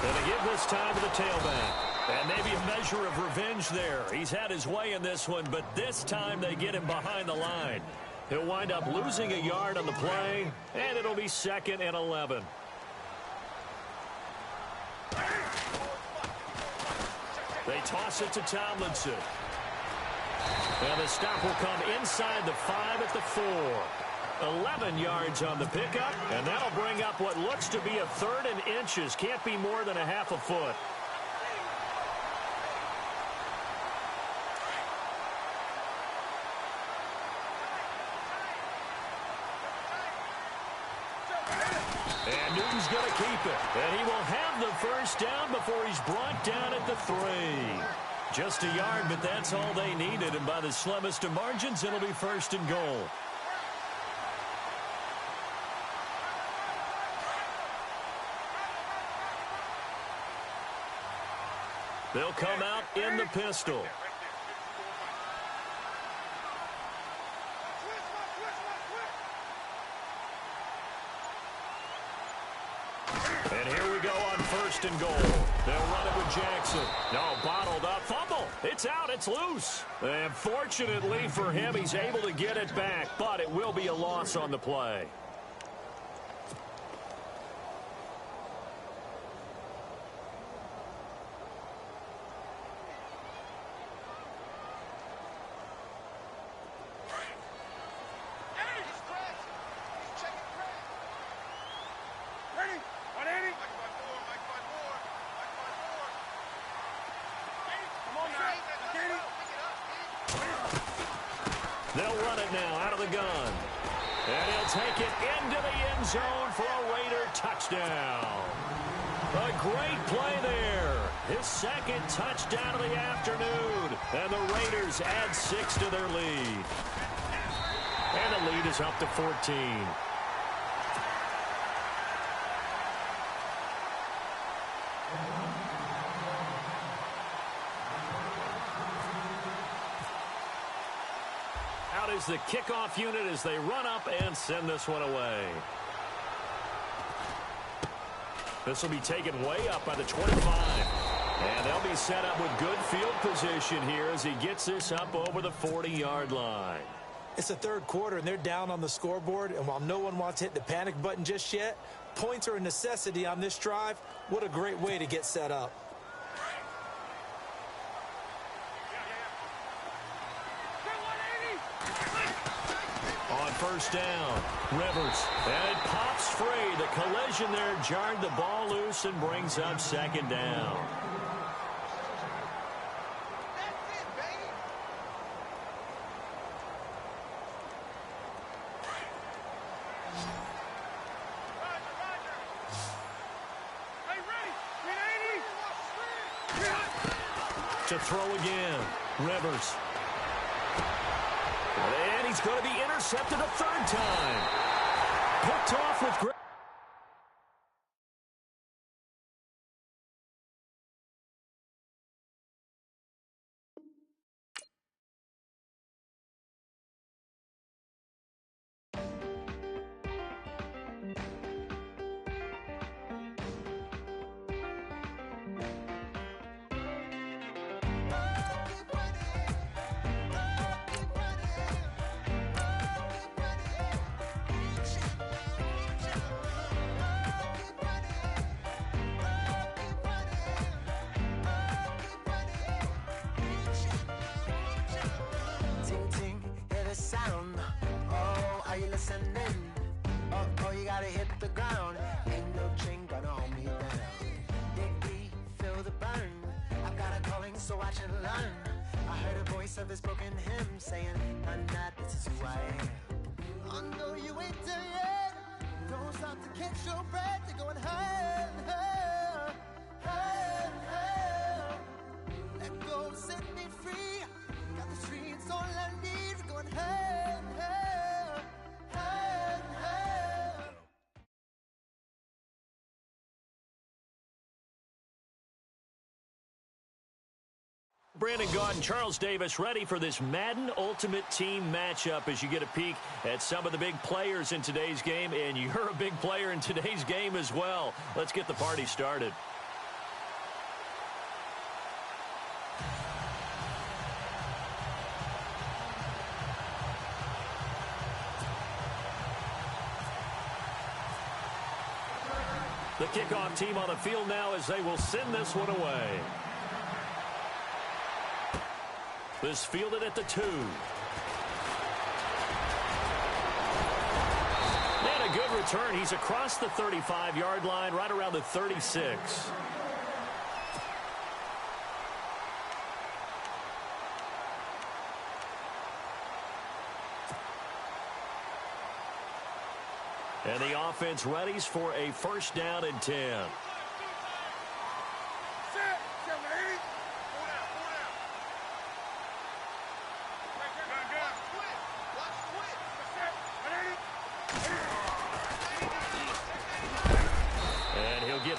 Going to give this time to the tailback. And maybe a measure of revenge there. He's had his way in this one, but this time they get him behind the line. He'll wind up losing a yard on the play, and it'll be 2nd and 11. They toss it to Tomlinson. And the stop will come inside the 5 at the 4. 11 yards on the pickup, and that'll bring up what looks to be a 3rd and inches. Can't be more than a half a foot. And Newton's going to keep it. And he will have the first down before he's brought down at the 3. Just a yard, but that's all they needed. And by the slimmest of margins, it'll be 1st and goal. They'll come out in the pistol. And here we go on 1st and goal. They'll run it with Jackson. No, bottled up. Fumble. It's out. It's loose. And fortunately for him, he's able to get it back, but it will be a loss on the play. They'll run it now out of the gun. And he'll take it into the end zone for a Raider touchdown. A great play there. His 2nd touchdown of the afternoon. And the Raiders add 6 to their lead. And the lead is up to 14. Out is the kickoff unit as they run up and send this one away. This will be taken way up by the 25. And they'll be set up with good field position here as he gets this up over the 40-yard line. It's the third quarter, and they're down on the scoreboard. And while no one wants to hit the panic button just yet, points are a necessity on this drive. What a great way to get set up. On 1st down, Rivers. And it pops free. The collision there jarred the ball loose and brings up 2nd down. To throw again, Rivers. And he's going to be intercepted a 3rd time. Picked off with great. Sound. Oh, are you listening? Oh, you gotta hit the ground. so watch and learn. I heard a voice of this broken hymn saying, I'm not, this is who I am. I know you ain't there yet. Don't stop to catch your breath. You're going higher and higher, higher and higher. Let go, set me free. Got the streets all I need. We're going higher and higher, higher and higher. Brandon Gaudin, Charles Davis ready for this Madden Ultimate Team matchup as you get a peek at some of the big players in today's game, and you're a big player in today's game as well. Let's get the party started. The kickoff team on the field now as they will send this one away. This fielded at the 2. And a good return. He's across the 35-yard line, right around the 36. And the offense readies for a first down and 10.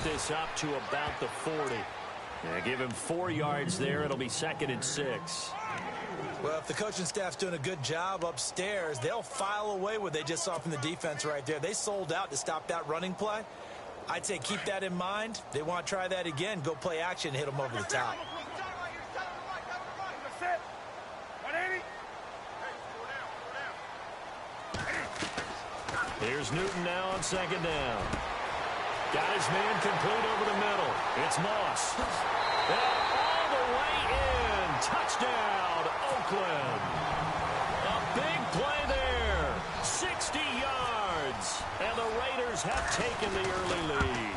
This up to about the 40. Yeah, give him 4 yards there. It'll be 2nd and 6. Well, if the coaching staff's doing a good job upstairs, they'll file away what they just saw from the defense right there. They sold out to stop that running play. I'd say keep that in mind. They want to try that again. Go play action and hit them over the top. Here's Newton now on 2nd down. Got his man complete over the middle. It's Moss. And all the way in. Touchdown, Oakland. A big play there. 60 yards. And the Raiders have taken the early lead.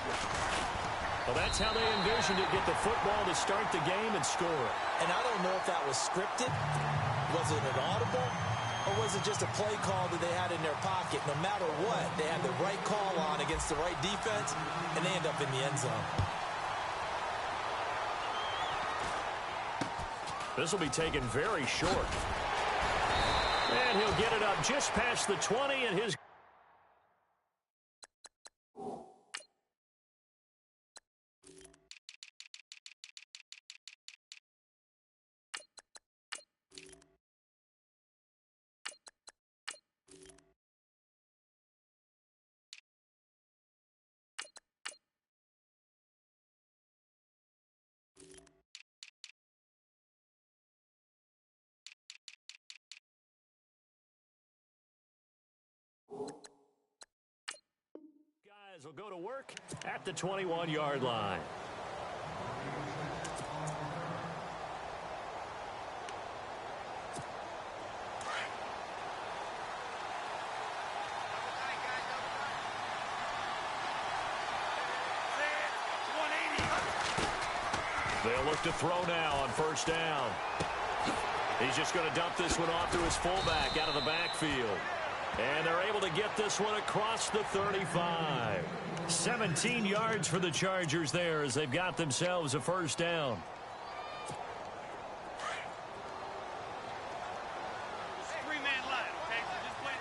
Well, that's how they envisioned it. Get the football to start the game and score. And I don't know if that was scripted. Was it an audible? Or was it just a play call that they had in their pocket? No matter what, they had the right call on against the right defense, and they end up in the end zone. This will be taken very short. And he'll get it up just past the 20, and his... Guys will go to work at the 21-yard line. They'll look to throw now on first down. He's just going to dump this one off to his fullback out of the backfield. And they're able to get this one across the 35. 17 yards for the Chargers there as they've got themselves a first down. Three-man line, okay? So just play.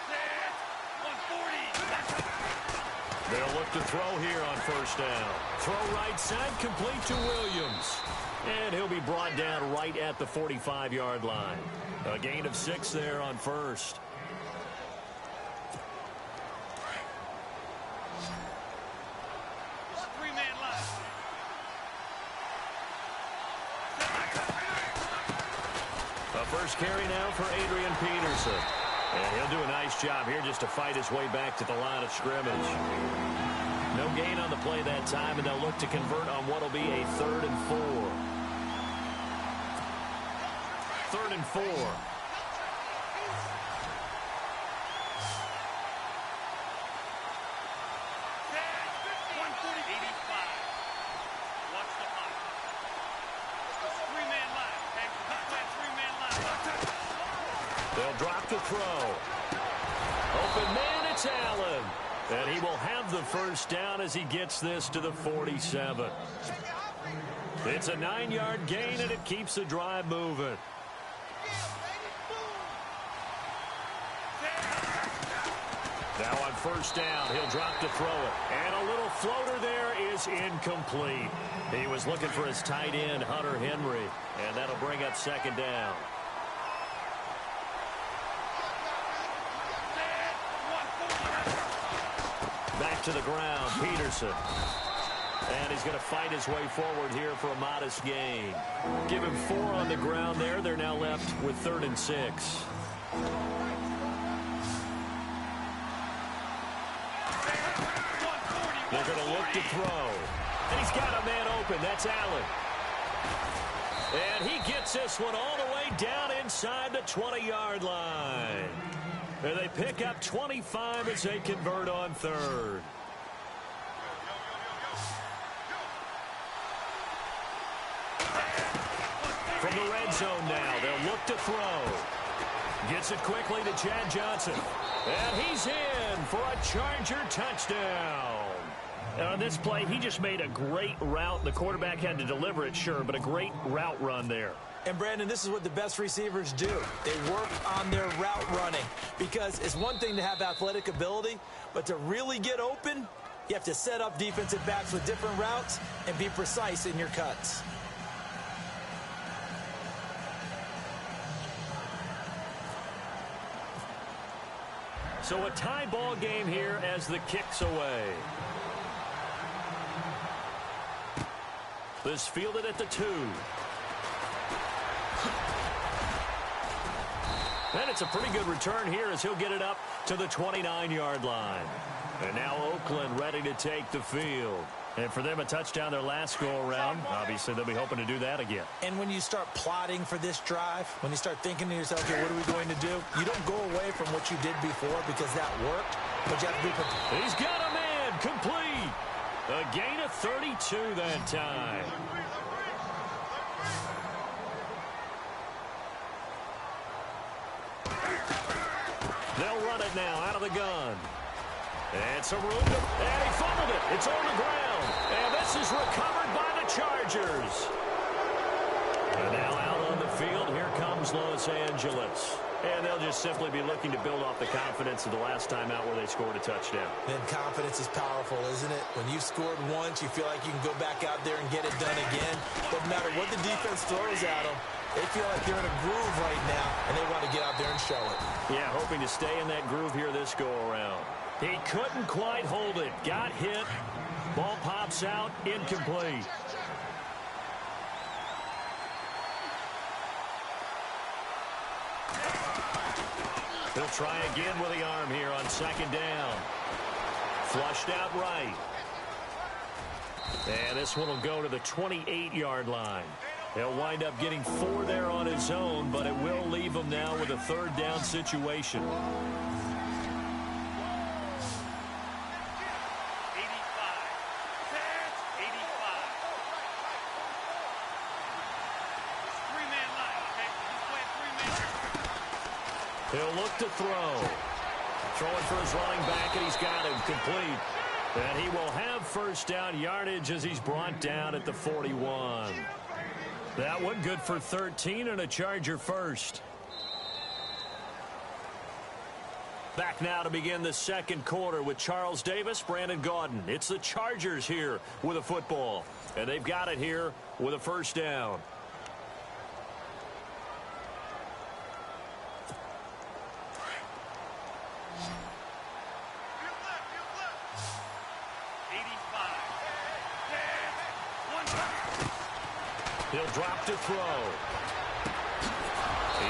Set. 140. They'll look to throw here on first down. Throw right side, complete to Williams. And he'll be brought down right at the 45-yard line. A gain of 6 there on first. Three-man line. A first carry now for Adrian Peterson. And he'll do a nice job here just to fight his way back to the line of scrimmage. No gain on the play that time, and they'll look to convert on what will be a 3rd and 4. 3rd and 4. Set. 140. 85. Watch the clock. to throw. Open man, it's Allen. And he will have the first down as he gets this to the 47. It's a 9-yard gain, and it keeps the drive moving. Now on first down, he'll drop to throw it. And a little floater there is incomplete. He was looking for his tight end, Hunter Henry, and that'll bring up second down. Back to the ground, Peterson. And he's going to fight his way forward here for a modest gain. Give him 4 on the ground there. They're now left with 3rd and 6. They're going to look to throw. And he's got a man open. That's Allen. And he gets this one all the way down inside the 20-yard line. And they pick up 25 as they convert on 3rd. From the red zone now, they'll look to throw. Gets it quickly to Chad Johnson. And he's in for a Charger touchdown. And on this play, he just made a great route. The quarterback had to deliver it, sure, but a great route run there. And, Brandon, this is what the best receivers do. They work on their route running because it's one thing to have athletic ability, but to really get open, you have to set up defensive backs with different routes and be precise in your cuts. So a tie ball game here as the kick's away. This fielded at the 2. And it's a pretty good return here as he'll get it up to the 29-yard line. And now Oakland ready to take the field. And for them, a touchdown their last go-around. Obviously, they'll be hoping to do that again. And when you start plotting for this drive, when you start thinking to yourself, okay, what are we going to do? You don't go away from what you did before because that worked, but you have to be prepared. He's got a man complete. A gain of 32 that time. They'll run it now out of the gun. And some room to, and he fumbled it. It's on the ground. And this is recovered by the Chargers. And now out on the field, here comes Los Angeles. And they'll just simply be looking to build off the confidence of the last time out where they scored a touchdown. Then confidence is powerful, isn't it? When you've scored once, you feel like you can go back out there and get it done again. Doesn't matter what the defense throws at them. They feel like they're in a groove right now, and they want to get out there and show it. Yeah, hoping to stay in that groove here this go-around. He couldn't quite hold it. Got hit. Ball pops out. Incomplete. He'll try again with the arm here on second down. Flushed out right. And this one will go to the 28-yard line. He'll wind up getting 4 there on his own, but it will leave him now with a 3rd down situation. 85. 85. It's 3-man line, okay? Just play a 3-man. He'll look to throw. Throwing for his running back, and he's got him complete. And he will have first down yardage as he's brought down at the 41. That one good for 13 and a Charger first. Back now to begin the second quarter with Charles Davis, Brandon Gaudin. It's the Chargers here with a football. And they've got it here with a first down. He'll drop to throw.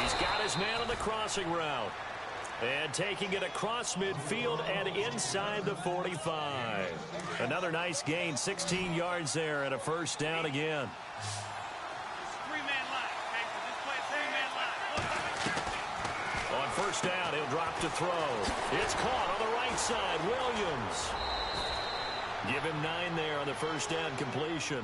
He's got his man on the crossing route. And taking it across midfield and inside the 45. Another nice gain, 16 yards there and a first down again. 3-man line, okay? So just play a 3-man line. On first down, he'll drop to throw. It's caught on the right side, Williams. Give him 9 there on the first down completion.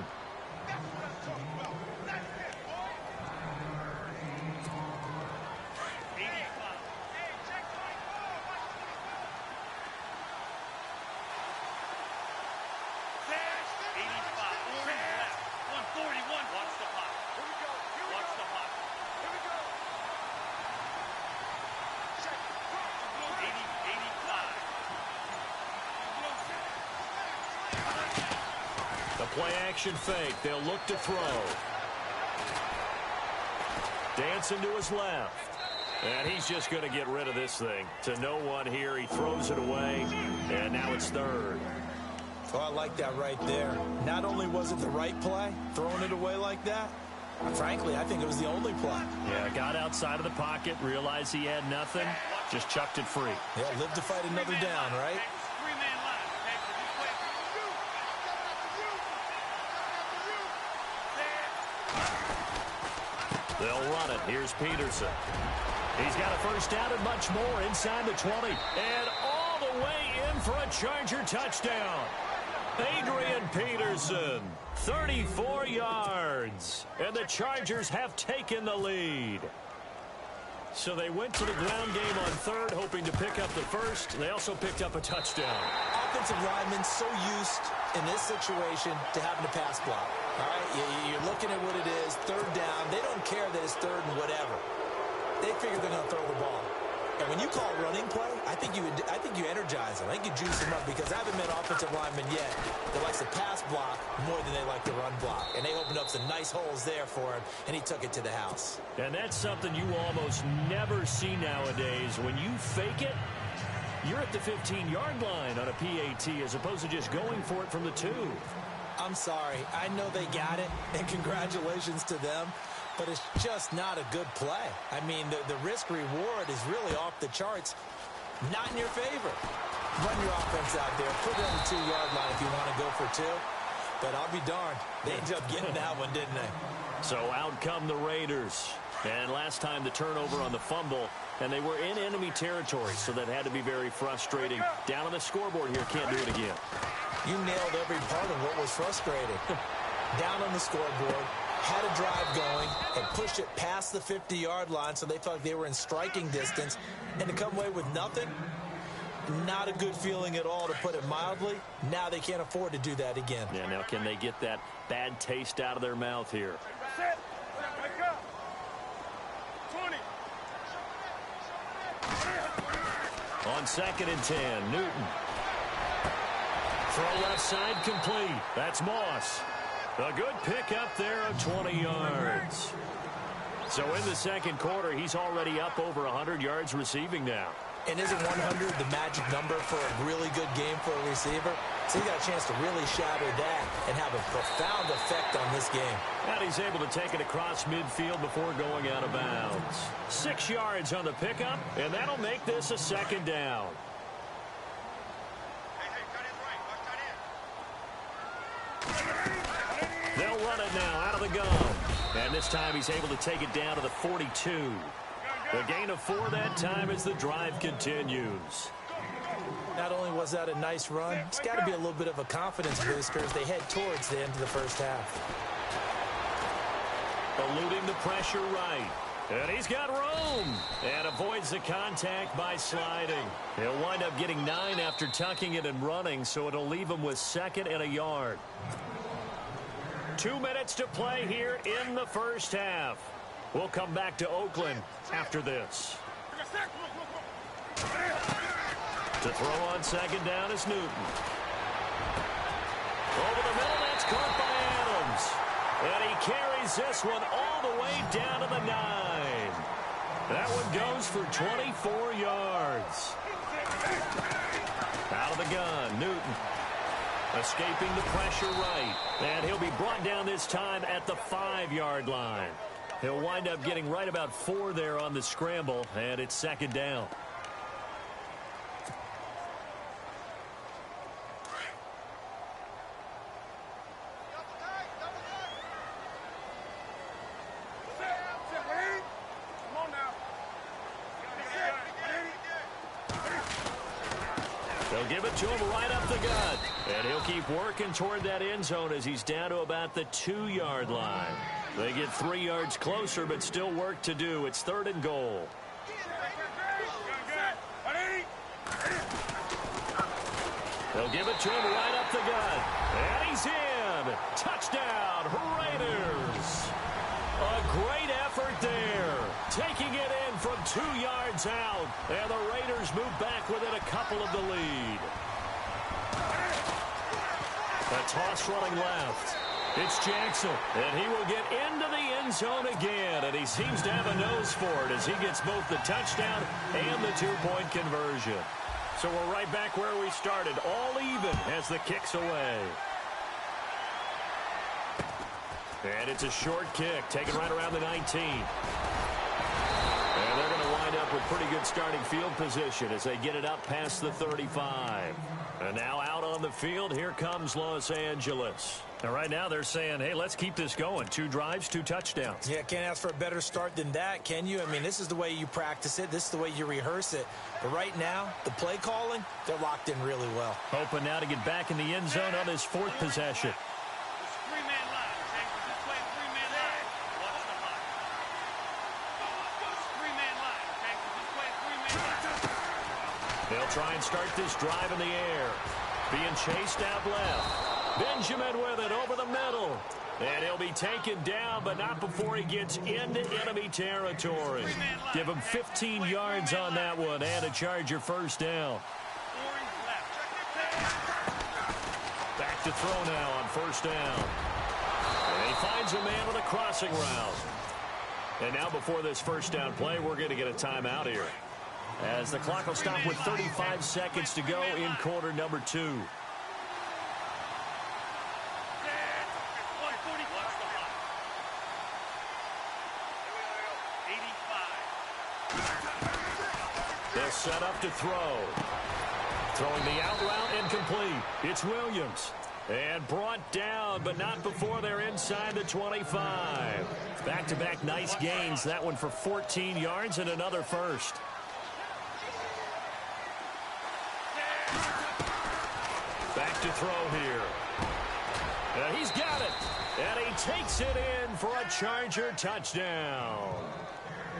play action fake. They'll look to throw. Dancing to his left. And he's just going to get rid of this thing. To no one here. He throws it away. And now it's third. Oh, I like that right there. Not only was it the right play, throwing it away like that, frankly, I think it was the only play. Yeah, got outside of the pocket, realized he had nothing, just chucked it free. Yeah, live to fight another down, right? Three-man line. Okay, so this play. They'll run it. Here's Peterson. He's got a first down and much more inside the 20. And all the way in for a Charger touchdown. Adrian Peterson, 34 yards. And the Chargers have taken the lead. So they went to the ground game on third, hoping to pick up the first. They also picked up a touchdown. Offensive linemen so used in this situation to having to pass block. All right, you're looking at what it is, third down. They don't care that it's third and whatever. They figure they're going to throw the ball. And when you call running play, I think you energize them. I think you juice them up because I haven't met offensive linemen yet that likes to pass block more than they like to run block. And they opened up some nice holes there for him, and he took it to the house. And that's something you almost never see nowadays. When you fake it, you're at the 15-yard line on a PAT as opposed to just going for it from the 2. I'm sorry. I know they got it, and congratulations to them. But it's just not a good play. I mean, the risk-reward is really off the charts. Not in your favor. Run your offense out there. Put it on the 2-yard line if you want to go for 2. But I'll be darned. They ended up getting that one, didn't they? So out come the Raiders. And last time the turnover on the fumble, and they were in enemy territory, so that had to be very frustrating. Down on the scoreboard here, can't do it again. You nailed every part of what was frustrating. Down on the scoreboard, had a drive going, and pushed it past the 50-yard line so they felt like they were in striking distance, and to come away with nothing, not a good feeling at all, to put it mildly. Now they can't afford to do that again. Yeah, now can they get that bad taste out of their mouth here? Set. Wake up. 20. On 2nd and 10, Newton. Throw left side complete. That's Moss. A good pickup there of 20 yards. So in the second quarter, he's already up over 100 yards receiving now. And isn't 100 the magic number for a really good game for a receiver? So he got a chance to really shatter that and have a profound effect on this game. And he's able to take it across midfield before going out of bounds. 6 yards on the pickup, and that'll make this a second down. They'll run it now out of the gun. And this time he's able to take it down to the 42. The gain of 4 that time as the drive continues. Not only was that a nice run, it's got to be a little bit of a confidence booster as they head towards the end of the first half. Eluding the pressure right. And he's got room. And avoids the contact by sliding. He'll wind up getting 9 after tucking it and running, so it'll leave him with 2nd and a yard. 2 minutes to play here in the first half. We'll come back to Oakland after this. To throw on 2nd down is Newton. Over the middle, that's caught by Adams. And he carries this one all the way down to the 9. That one goes for 24 yards. Out of the gun, Newton. Escaping the pressure right. And he'll be brought down this time at the 5-yard line. He'll wind up getting right about 4 there on the scramble, and it's 2nd down. They'll give it to him right up the gut. And he'll keep working toward that end zone as he's down to about the 2-yard line. They get 3 yards closer, but still work to do. It's 3rd and goal. They'll give it to him right up the gut. And he's in. Touchdown, Raiders. A great effort there. Taking it in from 2 yards out. And the Raiders move back within a couple of the lead. A toss running left. It's Jackson, and he will get into the end zone again, and he seems to have a nose for it as he gets both the touchdown and the two-point conversion. So we're right back where we started, all even as the kick's away. And it's a short kick, taken right around the 19. And they're going to wind up with pretty good starting field position as they get it up past the 35. And now out on the field, here comes Los Angeles. And right now they're saying, hey, let's keep this going. 2 drives, 2 touchdowns. Yeah, can't ask for a better start than that, can you? I mean, this is the way you practice it. This is the way you rehearse it. But right now, the play calling, they're locked in really well. Hoping now to get back in the end zone on his 4th possession. Three-man line. James, this play is three-man line. Watch the line. Three-man line. James, this play is three-man line. They'll try and start this drive in the air. Being chased out left. Benjamin with it over the middle. And he'll be taken down, but not before he gets into enemy territory. Give him 15 yards on that one and a Charger first down. Back to throw now on first down. And he finds a man with a crossing route. And now before this first down play, we're going to get a timeout here, as the clock will stop with 35 seconds to go in quarter number 2. They'll set up to throw. Throwing the out route incomplete. It's Williams. And brought down, but not before they're inside the 25. Back-to-back nice gains. That one for 14 yards and another first. Back to throw here. And he's got it. And he takes it in for a Charger touchdown.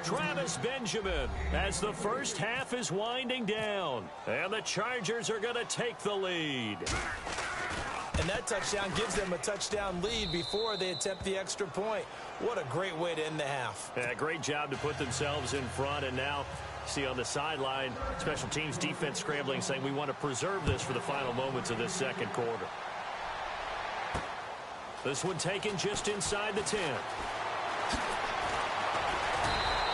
Travis Benjamin as the first half is winding down. And the Chargers are going to take the lead. And that touchdown gives them a touchdown lead before they attempt the extra point. What a great way to end the half. Yeah, great job to put themselves in front. And now, see on the sideline, special teams defense scrambling, saying we want to preserve this for the final moments of this second quarter. This one taken just inside the 10.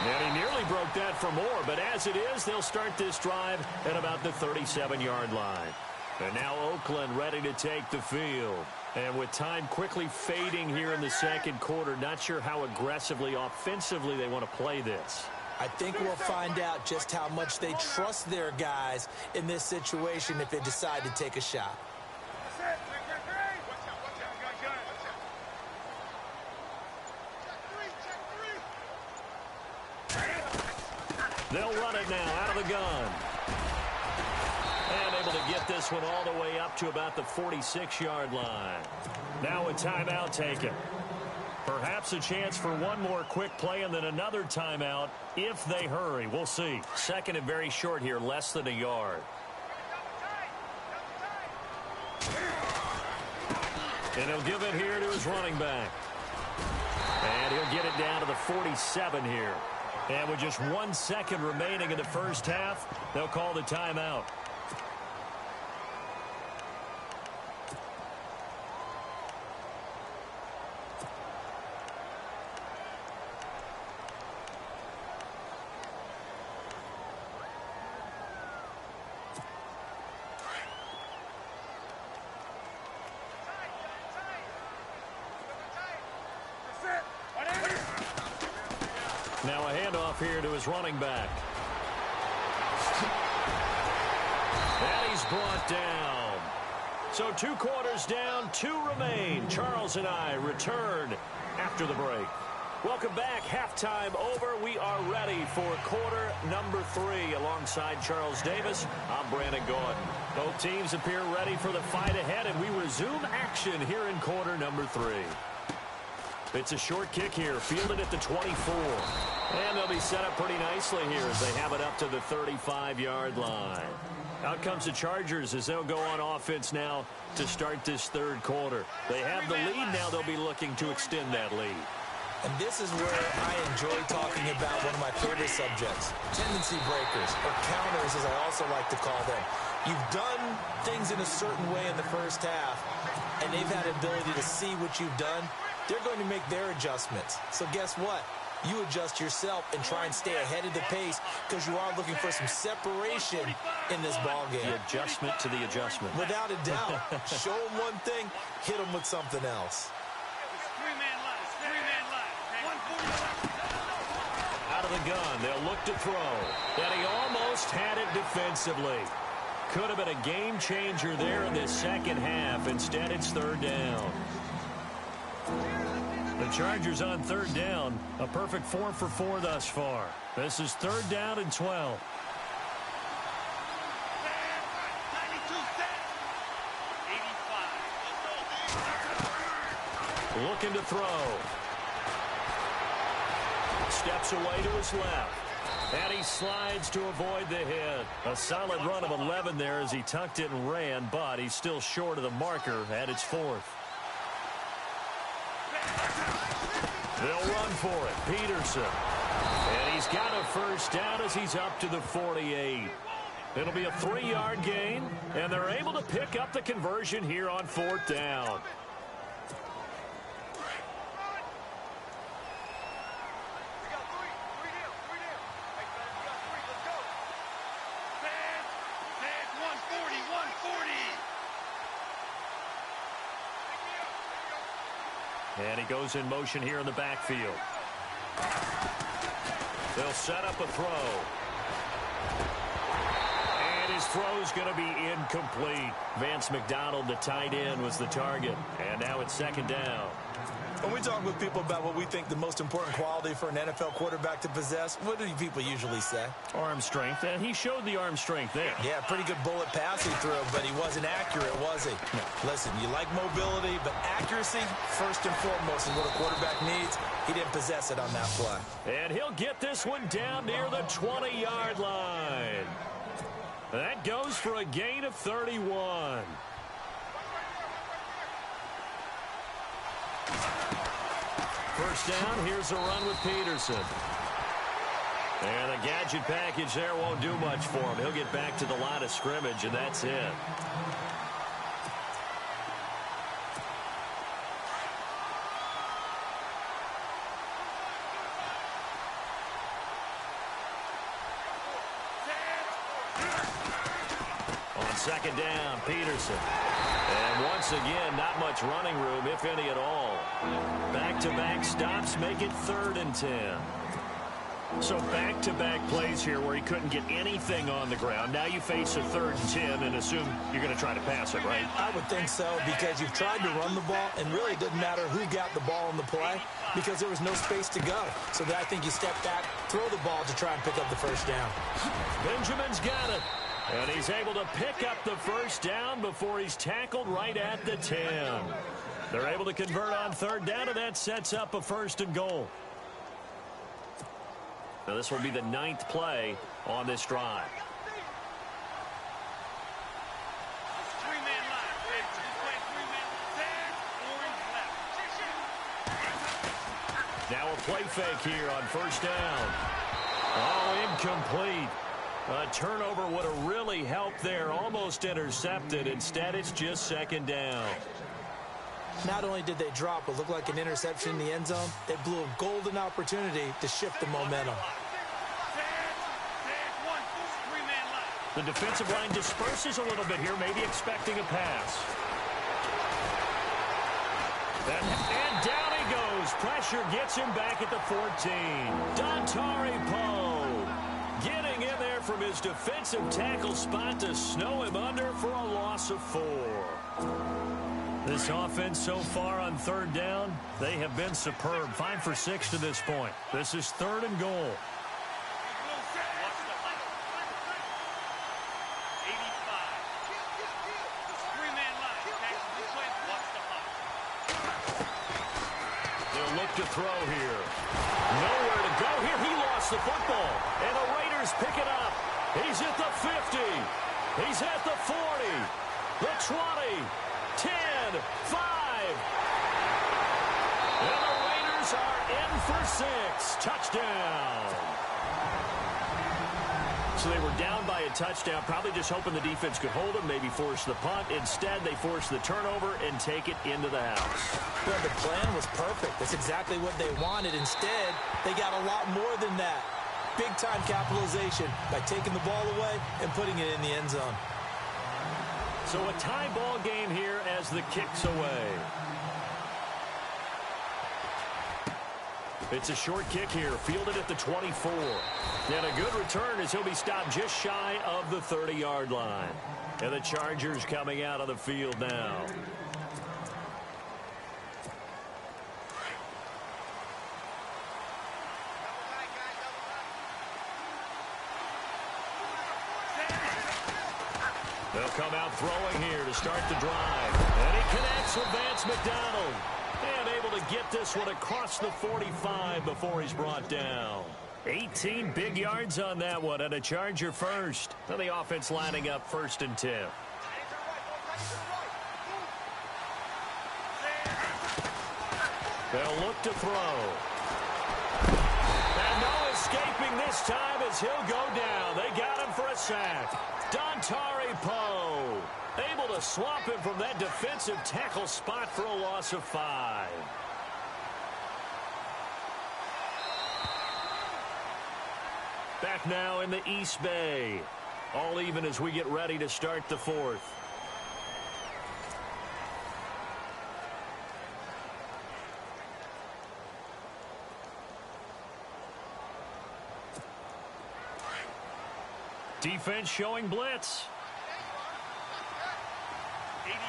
And he nearly broke that for more, but as it is, they'll start this drive at about the 37-yard line. And now Oakland ready to take the field. And with time quickly fading here in the second quarter, not sure how aggressively, offensively they want to play this. I think we'll find out just how much they trust their guys in this situation if they decide to take a shot. They'll run it now out of the gun. And able to get this one all the way up to about the 46-yard line. Now a timeout taken. Perhaps a chance for one more quick play and then another timeout if they hurry. We'll see. Second and very short here, less than a yard. And he'll give it here to his running back. And he'll get it down to the 47 here. And with just 1 second remaining in the first half, they'll call the timeout. Now a handoff here to his running back. And he's brought down. So 2 quarters down, 2 remain. Charles and I return after the break. Welcome back. Halftime over. We are ready for quarter number 3. Alongside Charles Davis, I'm Brandon Gordon. Both teams appear ready for the fight ahead, and we resume action here in quarter number 3. It's a short kick here, fielded at the 24. And they'll be set up pretty nicely here as they have it up to the 35-yard line. Out comes the Chargers as they'll go on offense now to start this third quarter. They have the lead now. They'll be looking to extend that lead. And this is where I enjoy talking about one of my favorite subjects, tendency breakers, or counters as I also like to call them. You've done things in a certain way in the first half, and they've had an ability to see what you've done. They're going to make their adjustments. So guess what? You adjust yourself and try and stay ahead of the pace because you are looking for some separation in this ball game. The adjustment to the adjustment. Without a doubt. Show them one thing, hit them with something else. Three-man line. 140 left. Out of the gun, they'll look to throw. And he almost had it defensively. Could have been a game changer there in this second half. Instead, it's third down. The Chargers on third down. A perfect 4 for 4 thus far. This is third down and 12. 92 set. 85. Looking to throw. Steps away to his left. And he slides to avoid the hit. A solid run of 11 there as he tucked it and ran, but he's still short of the marker at its 4th. They'll run for it. Peterson. And he's got a first down as he's up to the 48. It'll be a 3-yard gain, and they're able to pick up the conversion here on 4th down. And he goes in motion here in the backfield. They'll set up a throw. And his throw's going to be incomplete. Vance McDonald, the tight end, was the target. And now it's second down. When we talk with people about what we think the most important quality for an NFL quarterback to possess, what do people usually say? Arm strength, and he showed the arm strength there. Yeah, pretty good bullet pass he threw, but he wasn't accurate, was he? No. Listen, you like mobility, but accuracy, first and foremost, is what a quarterback needs. He didn't possess it on that play. And he'll get this one down near the 20-yard line. That goes for a gain of 31. First down, here's a run with Peterson. And the gadget package there won't do much for him. He'll get back to the line of scrimmage, and that's it. On second down, Peterson. And once again, not much running room, if any at all. Back-to-back stops make it 3rd and 10. So back-to-back plays here where he couldn't get anything on the ground. Now you face a 3rd and 10 and assume you're going to try to pass it, right? I would think so, because you've tried to run the ball, and really it didn't matter who got the ball in the play because there was no space to go. So I think you step back, throw the ball to try and pick up the first down. Benjamin's got it. And he's able to pick up the first down before he's tackled right at the 10. They're able to convert on 3rd down, and that sets up a 1st and goal. Now this will be the 9th play on this drive. Three-man line. This way, three-man. Orange left. Now a play fake here on 1st down. Oh, incomplete. A turnover would have really helped there. Almost intercepted. Instead, it's just 2nd down. Not only did they drop what looked like an interception in the end zone, they blew a golden opportunity to shift the momentum. The defensive line disperses a little bit here, maybe expecting a pass. And down he goes. Pressure gets him back at the 14. Dontari Poe getting in there from his defensive tackle spot to snow him under for a loss of 4. This offense so far on 3rd down, they have been superb. 5 for 6 to this point. This is 3rd and goal. They'll look to throw here. Nowhere to go here. He lost the football. And the Raiders pick it up. He's at the 50. He's at the 40. The 20. 10, 5. And the Raiders are in for 6. Touchdown. So they were down by a touchdown, probably just hoping the defense could hold them, maybe force the punt. Instead, they forced the turnover and take it into the house. Well, the plan was perfect. That's exactly what they wanted. Instead, they got a lot more than that. Big-time capitalization by taking the ball away and putting it in the end zone. So a tie ball game here as the kick's away. It's a short kick here, fielded at the 24. And a good return as he'll be stopped just shy of the 30-yard line. And the Chargers coming out of the field now. They'll come out throwing here to start the drive. And he connects with Vance McDonald. And able to get this one across the 45 before he's brought down. 18 big yards on that one, and a Charger first. And the offense lining up 1st and 10. They'll look to throw. And no escaping this time as he'll go down. They got him for a sack. Dontari Poe able to swamp him from that defensive tackle spot for a loss of 5. Back now in the East Bay. All even as we get ready to start the 4th. Defense showing blitz. 85.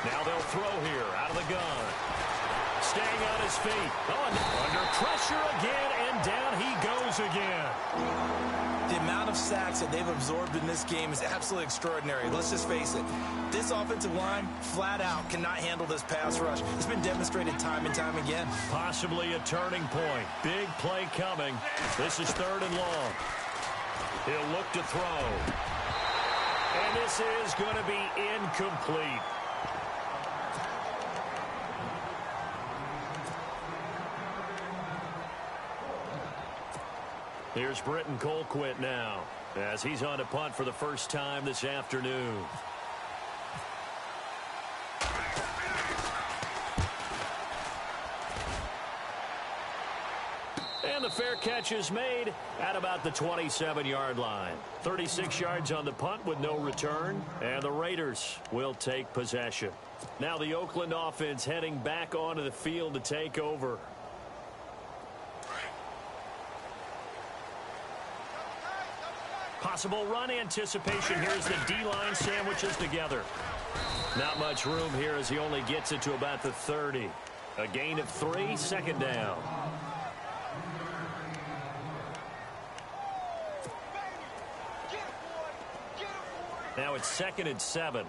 Now they'll throw here out of the gun. Staying on his feet. Oh, under pressure again, and down he goes again. The amount of sacks that they've absorbed in this game is absolutely extraordinary. Let's just face it. This offensive line, flat out, cannot handle this pass rush. It's been demonstrated time and time again. Possibly a turning point. Big play coming. This is 3rd and long. He'll look to throw. And this is going to be incomplete. Here's Britton Colquitt now as he's on to punt for the first time this afternoon. And the fair catch is made at about the 27-yard line. 36 yards on the punt with no return, and the Raiders will take possession. Now the Oakland offense heading back onto the field to take over. Possible run anticipation here as the D-line sandwiches together. Not much room here as he only gets it to about the 30. A gain of 3, 2nd down. Now it's 2nd and 7.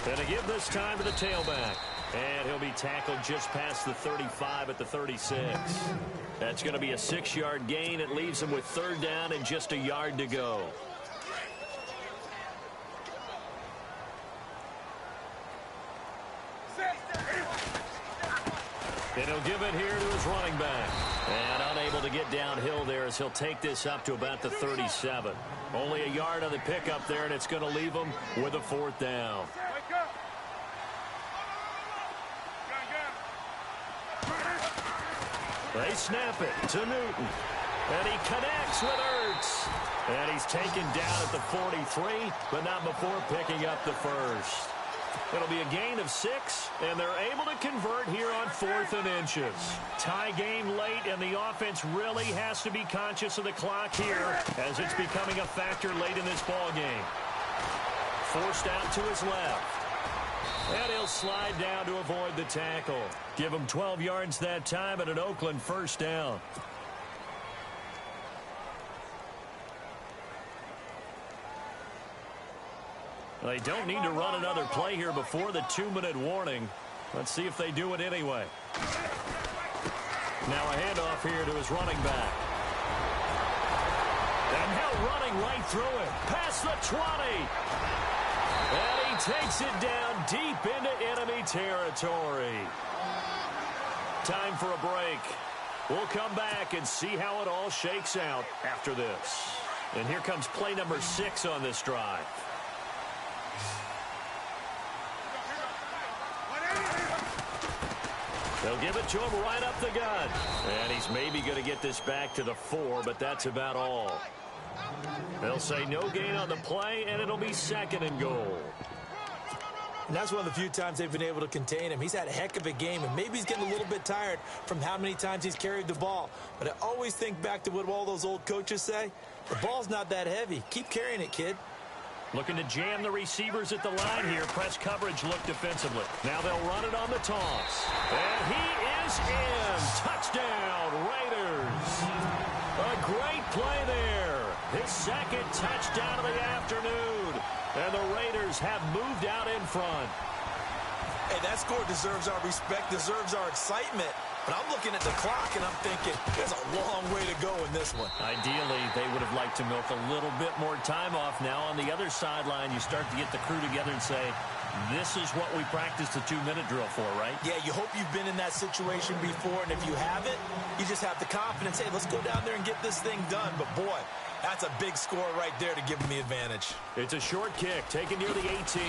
And a give this time to the tailback. And he'll be tackled just past the 35 at the 36. That's going to be a 6-yard gain. It leaves him with 3rd down and just a yard to go. And he'll give it here to his running back. And unable to get downhill there as he'll take this up to about the 37. Only a yard on the pickup there, and it's going to leave him with a 4th down. They snap it to Newton. And he connects with Ertz. And he's taken down at the 43, but not before picking up the first. It'll be a gain of 6, and they're able to convert here on 4th and inches. Tie game late, and the offense really has to be conscious of the clock here as it's becoming a factor late in this ball game. Forced out to his left. And he'll slide down to avoid the tackle. Give him 12 yards that time and an Oakland 1st down. They don't need to run another play here before the 2-minute warning. Let's see if they do it anyway. Now a handoff here to his running back. And now running right through it. Past the 20. And he takes it down deep into enemy territory. Time for a break. We'll come back and see how it all shakes out after this. And here comes play number 6 on this drive. They'll give it to him right up the gut. And he's maybe going to get this back to the 4, but that's about all. They'll say no gain on the play, and it'll be 2nd and goal. And that's one of the few times they've been able to contain him. He's had a heck of a game, and maybe he's getting a little bit tired from how many times he's carried the ball. But I always think back to what all those old coaches say. The ball's not that heavy. Keep carrying it, kid. Looking to jam the receivers at the line here. Press coverage look defensively. Now they'll run it on the toss. And he is in. Touchdown, Raiders. A great play there. His 2nd touchdown of the afternoon. And the Raiders have moved out in front. Hey, that score deserves our respect, deserves our excitement. But I'm looking at the clock, and I'm thinking, there's a long way to go in this one. Ideally, they would have liked to milk a little bit more time off. Now, on the other sideline, you start to get the crew together and say, this is what we practiced the 2-minute drill for, right? Yeah, you hope you've been in that situation before, and if you haven't, you just have the confidence, hey, let's go down there and get this thing done. But, boy, that's a big score right there to give them the advantage. It's a short kick, taken near the 18.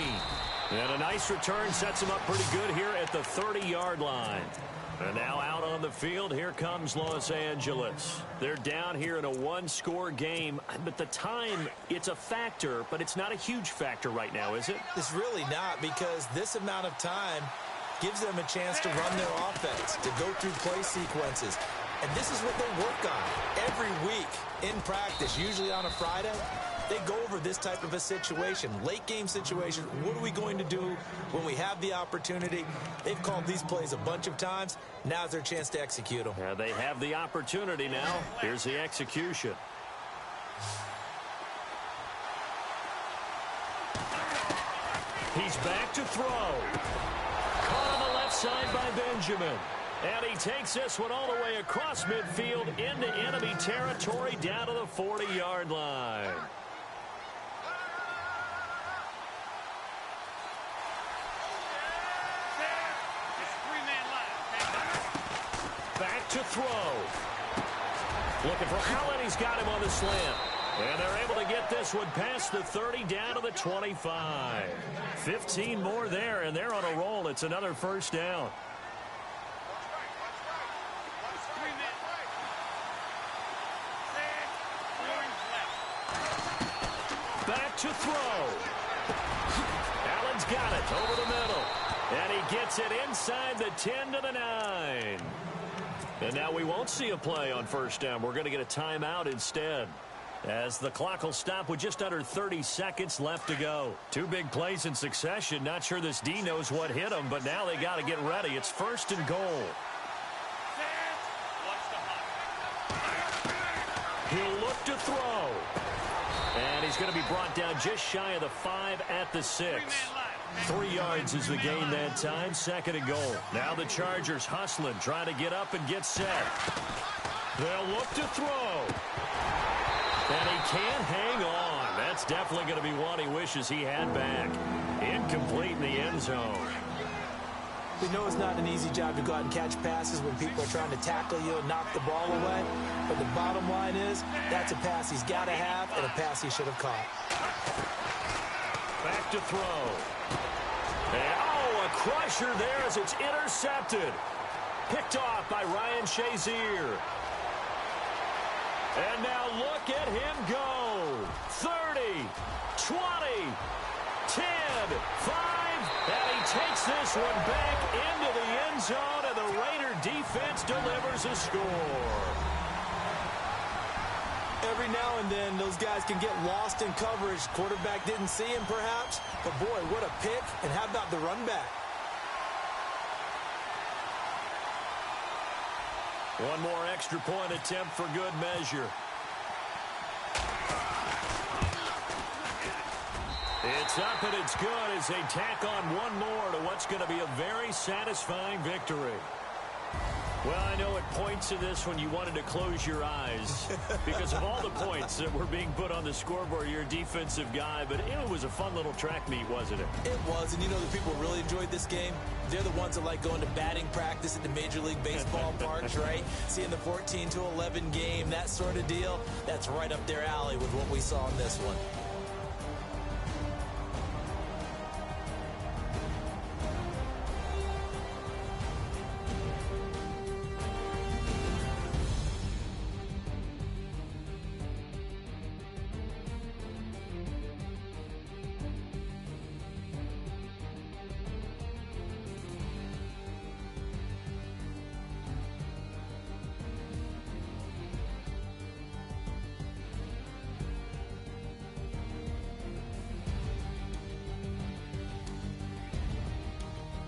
And a nice return sets them up pretty good here at the 30-yard line. And now out on the field, here comes Los Angeles. They're down here in a 1-score game, but the time, it's a factor, but it's not a huge factor right now, is it? It's really not, because this amount of time gives them a chance to run their offense, to go through play sequences. And this is what they work on every week in practice, usually on a Friday. They go over this type of a situation, late game situation. What are we going to do when we have the opportunity? They've called these plays a bunch of times. Now's their chance to execute them. Yeah, they have the opportunity now. Here's the execution. He's back to throw. Caught on the left side by Benjamin. And he takes this one all the way across midfield into enemy territory down to the 40-yard line. Back to throw. Looking for Allen. He's got him on the slant. And they're able to get this one past the 30 down to the 25. 15 more there, and they're on a roll. It's another 1st down. Back to throw. Allen's got it over the middle. And he gets it inside the 10 to the 9. And now we won't see a play on 1st down. We're going to get a timeout instead, as the clock will stop with just under 30 seconds left to go. 2 big plays in succession. Not sure this D knows what hit him, but now they got to get ready. It's 1st and goal. He'll look to throw. And he's going to be brought down just shy of the 5 at the 6. 3 yards is the gain that time. 2nd and goal. Now the Chargers hustling, trying to get up and get set. They'll look to throw. And he can't hang on. That's definitely going to be one he wishes he had back. Incomplete in the end zone. We know it's not an easy job to go out and catch passes when people are trying to tackle you and knock the ball away. But the bottom line is, that's a pass he's got to have and a pass he should have caught. Back to throw. And, a crusher there as it's intercepted. Picked off by Ryan Shazier. And now look at him go. 30, 20, 10, 5. And he takes this one back into the end zone, and the Raider defense delivers a score. Every now and then, those guys can get lost in coverage. Quarterback didn't see him, perhaps. But, boy, what a pick. And how about the run back? One more extra point attempt for good measure. It's up and it's good as they tack on one more to what's going to be a very satisfying victory. Well, I know at points in this when you wanted to close your eyes because of all the points that were being put on the scoreboard. You're a defensive guy, but it was a fun little track meet, wasn't it? It was, and you know the people really enjoyed this game? They're the ones that like going to batting practice at the Major League Baseball parks, right? Seeing the 14-11 game, that sort of deal, that's right up their alley with what we saw in this one.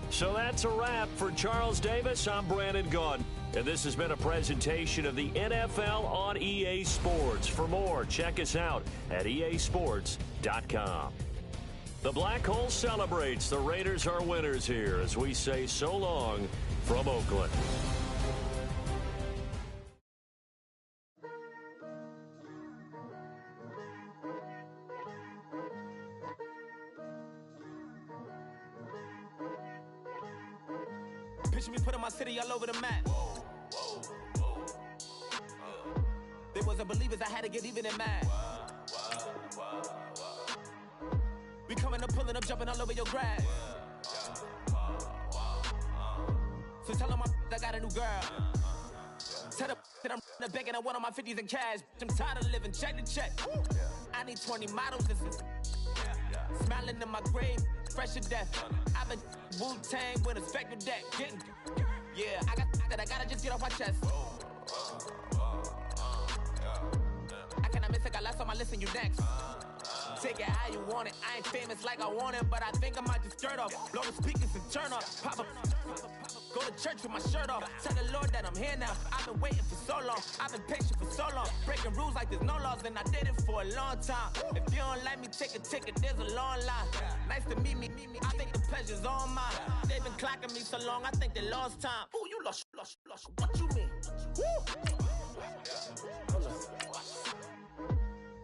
So that's a wrap for Charles Davis. I'm Brandon Gaudin. And this has been a presentation of the NFL on EA Sports. For more, check us out at easports.com. The Black Hole celebrates. The Raiders are winners here as we say so long from Oakland. Picture me putting my city all over the map. They wasn't believers, I had to get even in mad. We coming up, pulling up, jumping all over your grass. So tell them I got a new girl. Tell them that I'm begging, I want on my 50s in cash. I'm tired of living check to check. I need 20 models, this is smiling in my grave, fresh to death. I've been Wu-Tang with a spectral deck. Getting, yeah, I gotta just get off my chest. I cannot miss it, got last on my list and you next. Take it how you want it. I ain't famous like I want it, but I think I might just skirt off. Blow the speakers and turn up. Pop up. Go to church with my shirt off. Tell the Lord that I'm here now. I've been waiting for so long. I've been patient for so long. Breaking rules like there's no laws, and I did it for a long time. If you don't like me, take a ticket. There's a long line. Nice to meet me. I think the pleasure's all mine. They've been clocking me so long, I think they lost time. Ooh, you lost. What you mean? Woo!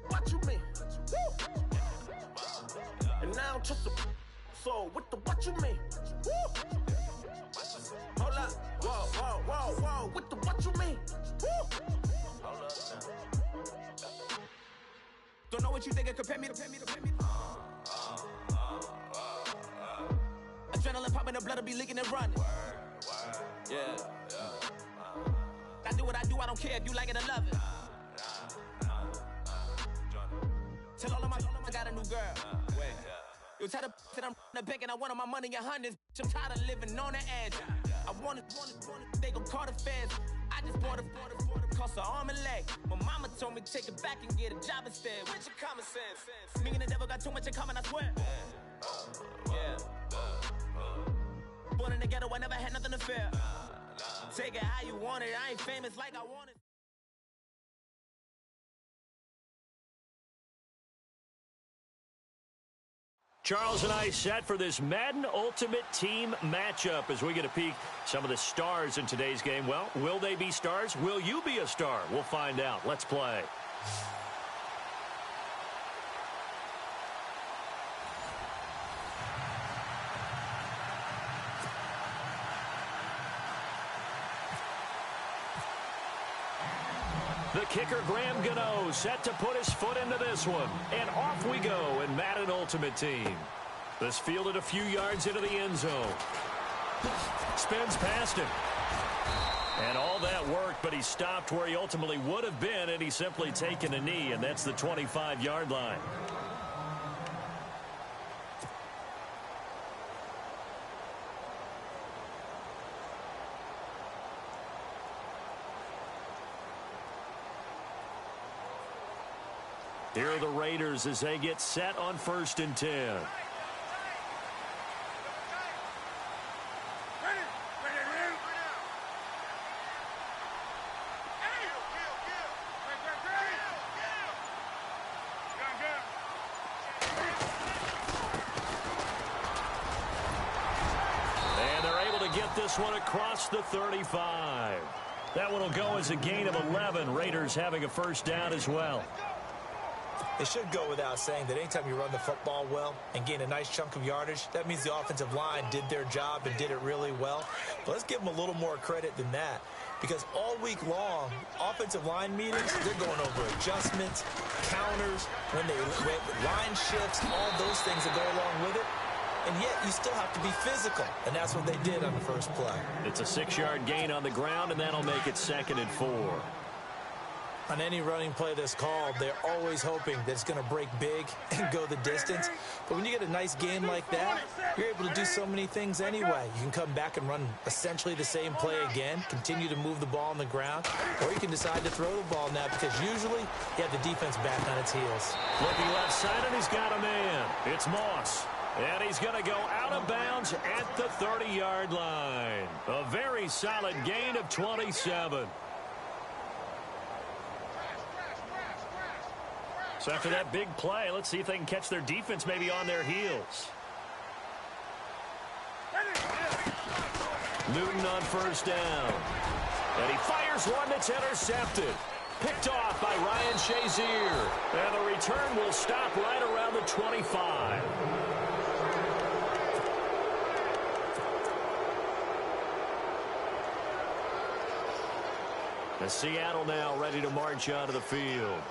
What you mean? Woo! And now I'm just a so what you mean? Woo! Hold up, whoa, what you mean? Woo! Don't know what you think it compare me to. Adrenaline popping, the blood will be leaking and running. Yeah. I do what I do, I don't care if you like it or love it. Tell all of my I got a new girl. Yo, tell that I'm the bank and I want my money in hundreds. I'm tired of living on the edge. I want it, they gon' call the feds. I just bought a cost an arm and leg. My mama told me take it back and get a job instead. Where's your common sense? Me and the devil got too much in common, I swear. Yeah. Born in the ghetto, I never had nothing to fear. Take it how you want it, I ain't famous like I want it. Charles and I set for this Madden Ultimate Team matchup as we get a peek some of the stars in today's game. Well, will they be stars? Will you be a star? We'll find out. Let's play. The kicker, Graham Gano, set to put his foot into this one. And off we go in Madden Ultimate Team. This fielded a few yards into the end zone. Spins past him. And all that worked, but he stopped where he ultimately would have been, and he's simply taken a knee, and that's the 25-yard line. Here are the Raiders as they get set on 1st and 10. this one across the 35. That one will go as a gain of 11. Raiders having a first down as well. It should go without saying that anytime you run the football well and gain a nice chunk of yardage, that means the offensive line did their job and did it really well. But let's give them a little more credit than that, because all week long, offensive line meetings, they're going over adjustments, counters, when line shifts, all those things that go along with it. And yet you still have to be physical, and that's what they did on the first play. It's a 6-yard gain on the ground, and that'll make it 2nd and 4. On any running play that's called, they're always hoping that it's going to break big and go the distance. But when you get a nice game like that, you're able to do so many things anyway. You can come back and run essentially the same play again, continue to move the ball on the ground, or you can decide to throw the ball now because usually you have the defense back on its heels. Looking left side, and he's got a man. It's Moss. And he's going to go out of bounds at the 30-yard line. A very solid gain of 27. So after that big play, let's see if they can catch their defense maybe on their heels. Newton on first down. And he fires one that's intercepted. Picked off by Ryan Shazier. And the return will stop right around the 25. And Seattle now ready to march onto the field.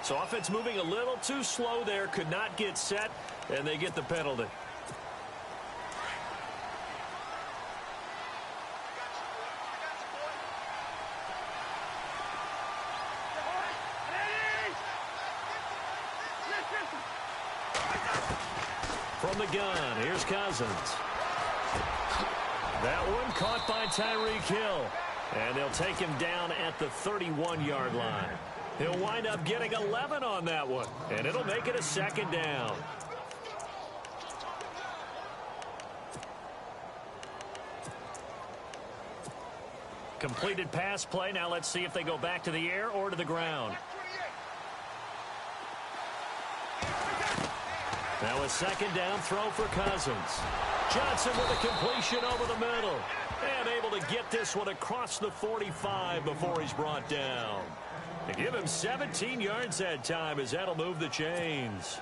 So offense moving a little too slow there, could not get set, and they get the penalty. From the gun, here's Cousins. That one caught by Tyreek Hill, and they'll take him down at the 31-yard line. He'll wind up getting 11 on that one, and it'll make it a 2nd down. Completed pass play. Now let's see if they go back to the air or to the ground. Now a 2nd down throw for Cousins. Johnson with a completion over the middle, and able to get this one across the 45 before he's brought down. To give him 17 yards that time, as that'll move the chains.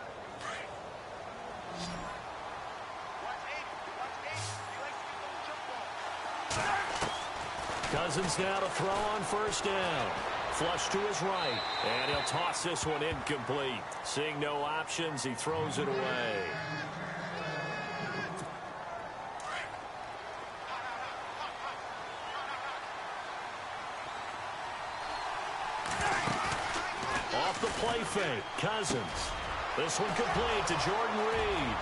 Cousins now to throw on first down. Flush to his right, and he'll toss this one incomplete. Seeing no options, he throws it away. Off the play fake, Cousins. This one complete to Jordan Reed.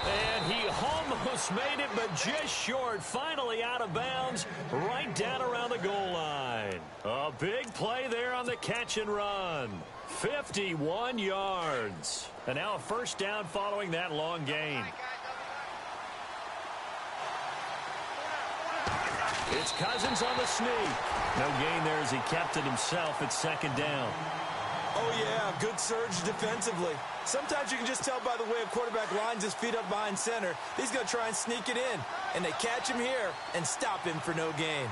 And he almost made it, but just short. Finally out of bounds, right down around the goal line. A big play there on the catch and run. 51 yards. And now a first down following that long gain. It's Cousins on the sneak. No gain there as he kept it himself at 2nd down. Oh, yeah, good surge defensively. Sometimes you can just tell by the way a quarterback lines his feet up behind center. He's going to try and sneak it in. And they catch him here and stop him for no gain.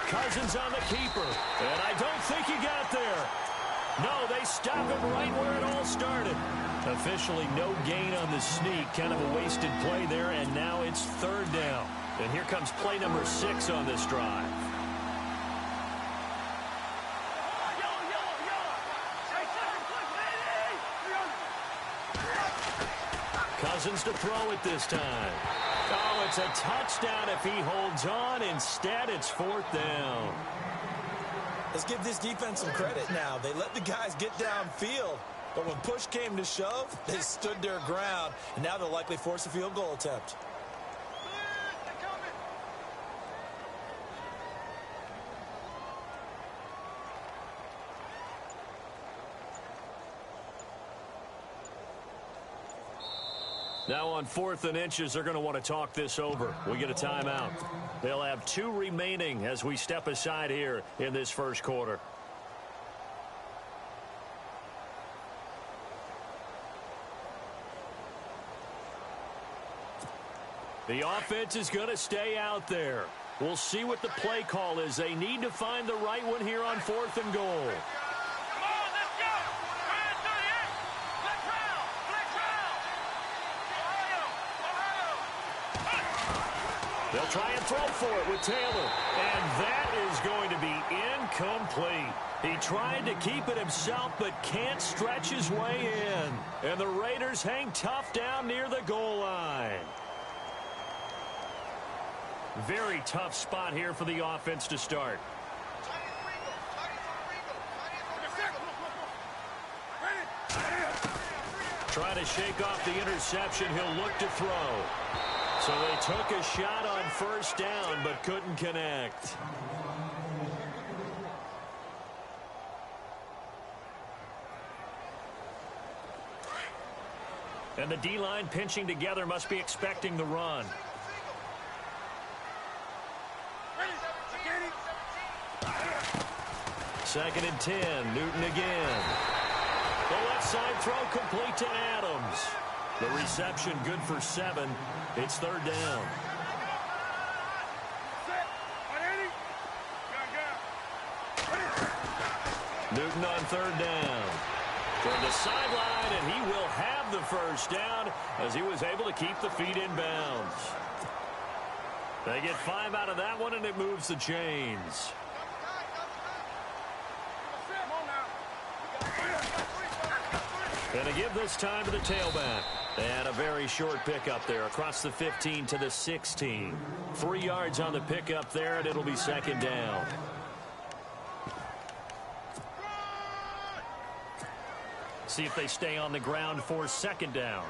Cousins on the keeper. And I don't think he got there. No, they stop him right where it all started. Officially no gain on the sneak. Kind of a wasted play there, and now it's 3rd down. And here comes play number 6 on this drive. Cousins to throw it this time. Oh, it's a touchdown if he holds on. Instead, it's 4th down. Let's give this defense some credit now. They let the guys get downfield, but when push came to shove, they stood their ground, and now they'll likely force a field goal attempt. Now on 4th and inches, they're going to want to talk this over. We get a timeout. They'll have 2 remaining as we step aside here in this first quarter. The offense is going to stay out there. We'll see what the play call is. They need to find the right one here on 4th and goal. They'll try and throw for it with Taylor. And that is going to be incomplete. He tried to keep it himself, but can't stretch his way in. And the Raiders hang tough down near the goal line. Very tough spot here for the offense to start. Trying to shake off the interception. He'll look to throw. So they took a shot on 1st down, but couldn't connect. And the D-line pinching together must be expecting the run. Second and 10, Newton again. The left side throw complete to Adams. The reception good for 7. It's 3rd down. Newton on 3rd down. From the sideline, and he will have the 1st down as he was able to keep the feet in bounds. They get 5 out of that one, and it moves the chains. And to give this time to the tailback. And a very short pickup there across the 15 to the 16. 3 yards on the pickup there, and it'll be 2nd down. See if they stay on the ground for 2nd down.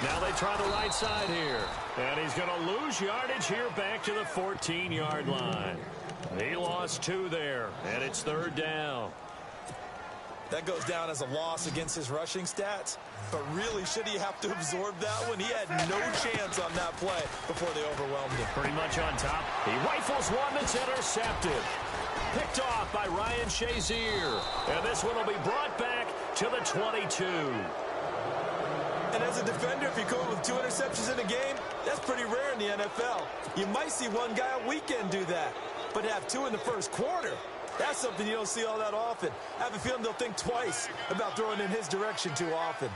Now they try the right side here. And he's going to lose yardage here back to the 14-yard line. He lost 2 there, and it's 3rd down. That goes down as a loss against his rushing stats. But really, should he have to absorb that one? He had no chance on that play before they overwhelmed him. Pretty much on top. He rifles one that's intercepted. Picked off by Ryan Shazier. And this one will be brought back to the 22. And as a defender, if you go with 2 interceptions in a game, that's pretty rare in the NFL. You might see one guy a weekend do that. But to have 2 in the first quarter, that's something you don't see all that often. I have a feeling they'll think twice about throwing in his direction too often.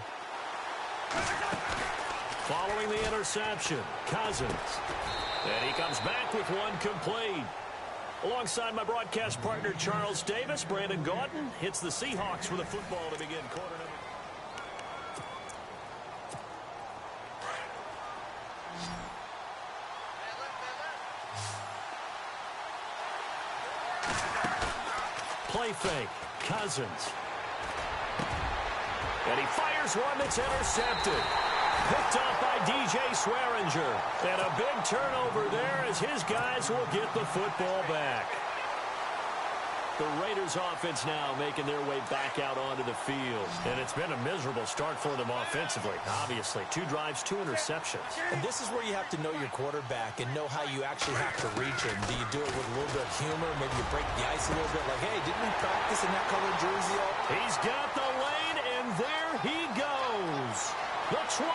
Following the interception, Cousins. And he comes back with one complete. Alongside my broadcast partner, Charles Davis, Brandon Gaudin hits the Seahawks with a football to begin quarter number. Play fake, Cousins. And he fires one that's intercepted. Picked up by DJ Swearinger. And a big turnover there as his guys will get the football back. The Raiders offense now making their way back out onto the field. And it's been a miserable start for them offensively, obviously. 2 drives, 2 interceptions. And this is where you have to know your quarterback and know how you actually have to reach him. Do you do it with a little bit of humor? Maybe you break the ice a little bit like, hey, didn't we practice in that colored jersey? He's got the lane, and there he goes. The 20,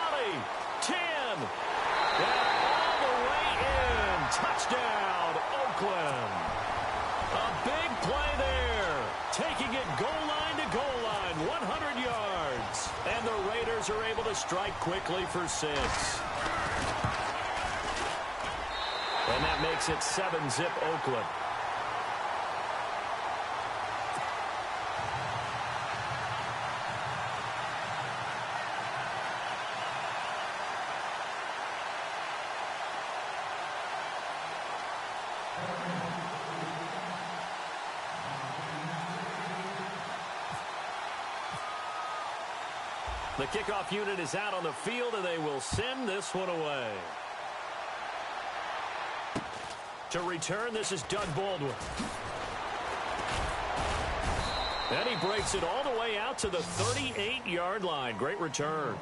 10, and all the way in. Touchdown, Oakland. A big play there. Taking it goal line to goal line, 100 yards. And the Raiders are able to strike quickly for 6. And that makes it 7-zip Oakland. The kickoff unit is out on the field, and they will send this one away. To return, this is Doug Baldwin. And he breaks it all the way out to the 38-yard line. Great return.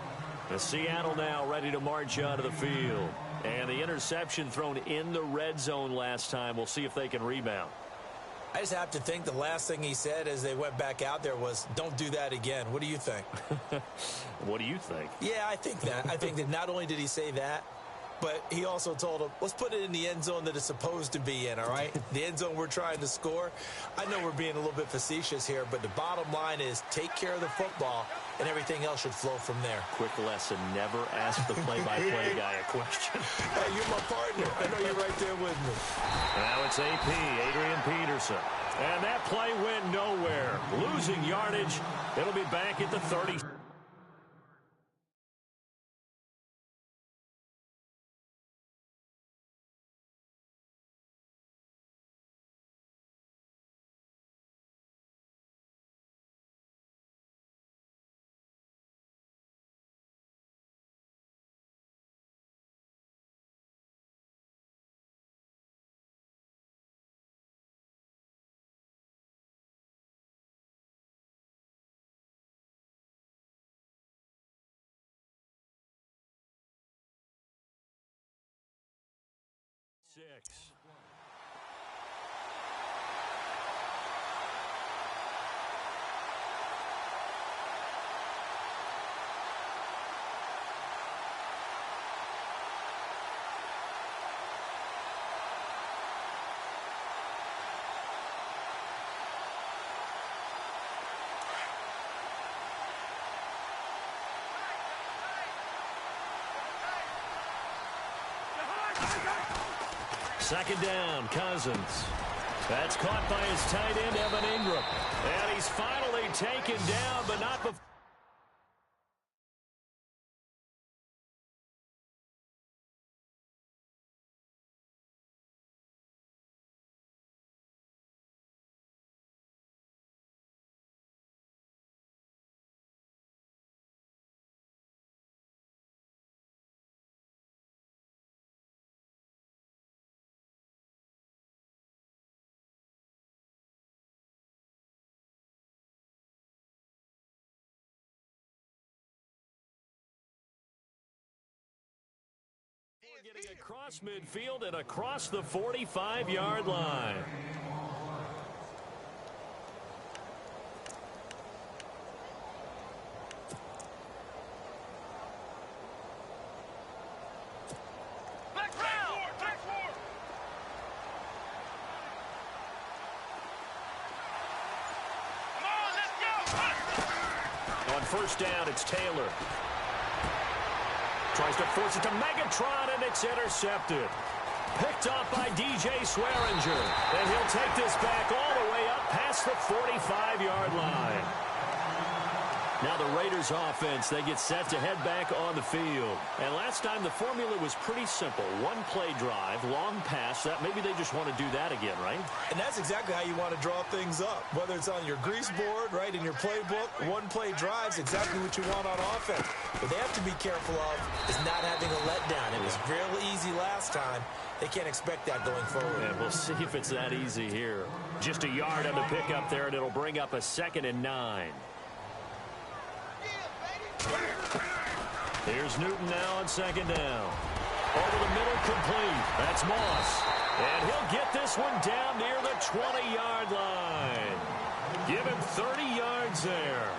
The Seattle now ready to march out of the field. And the interception thrown in the red zone last time. We'll see if they can rebound. I just have to think the last thing he said as they went back out there was, don't do that again. What do you think? What do you think? Yeah, I think that. I think that not only did he say that, but he also told him, let's put it in the end zone that it's supposed to be in, all right? The end zone we're trying to score. I know we're being a little bit facetious here, but the bottom line is take care of the football, and everything else should flow from there. Quick lesson, never ask the play-by-play guy a question. Hey, you're my partner. I know you're right there with me. Now it's AP, Adrian Peterson. And that play went nowhere. Losing yardage. It'll be back at the 30. Six. Second down, Cousins. That's caught by his tight end, Evan Ingram. And he's finally taken down, but not before. Getting across midfield and across the 45-yard line. On first down, it's Taylor. Tries to force it to Megatron, and it's intercepted. Picked off by DJ Swearinger. And he'll take this back all the way up past the 45-yard line. Now the Raiders offense, they get set to head back on the field. And last time the formula was pretty simple. One play drive, long pass. That maybe they just want to do that again, right? And that's exactly how you want to draw things up. Whether it's on your grease board, right, in your playbook, one play drive's exactly what you want on offense. What they have to be careful of is not having a letdown. It was real easy last time. They can't expect that going forward. And we'll see if it's that easy here. Just a yard on the pickup there, and it'll bring up a 2nd and 9. Here's Newton now on 2nd down. Over the middle, complete. That's Moss. And he'll get this one down near the 20-yard line. Give him 30 yards there.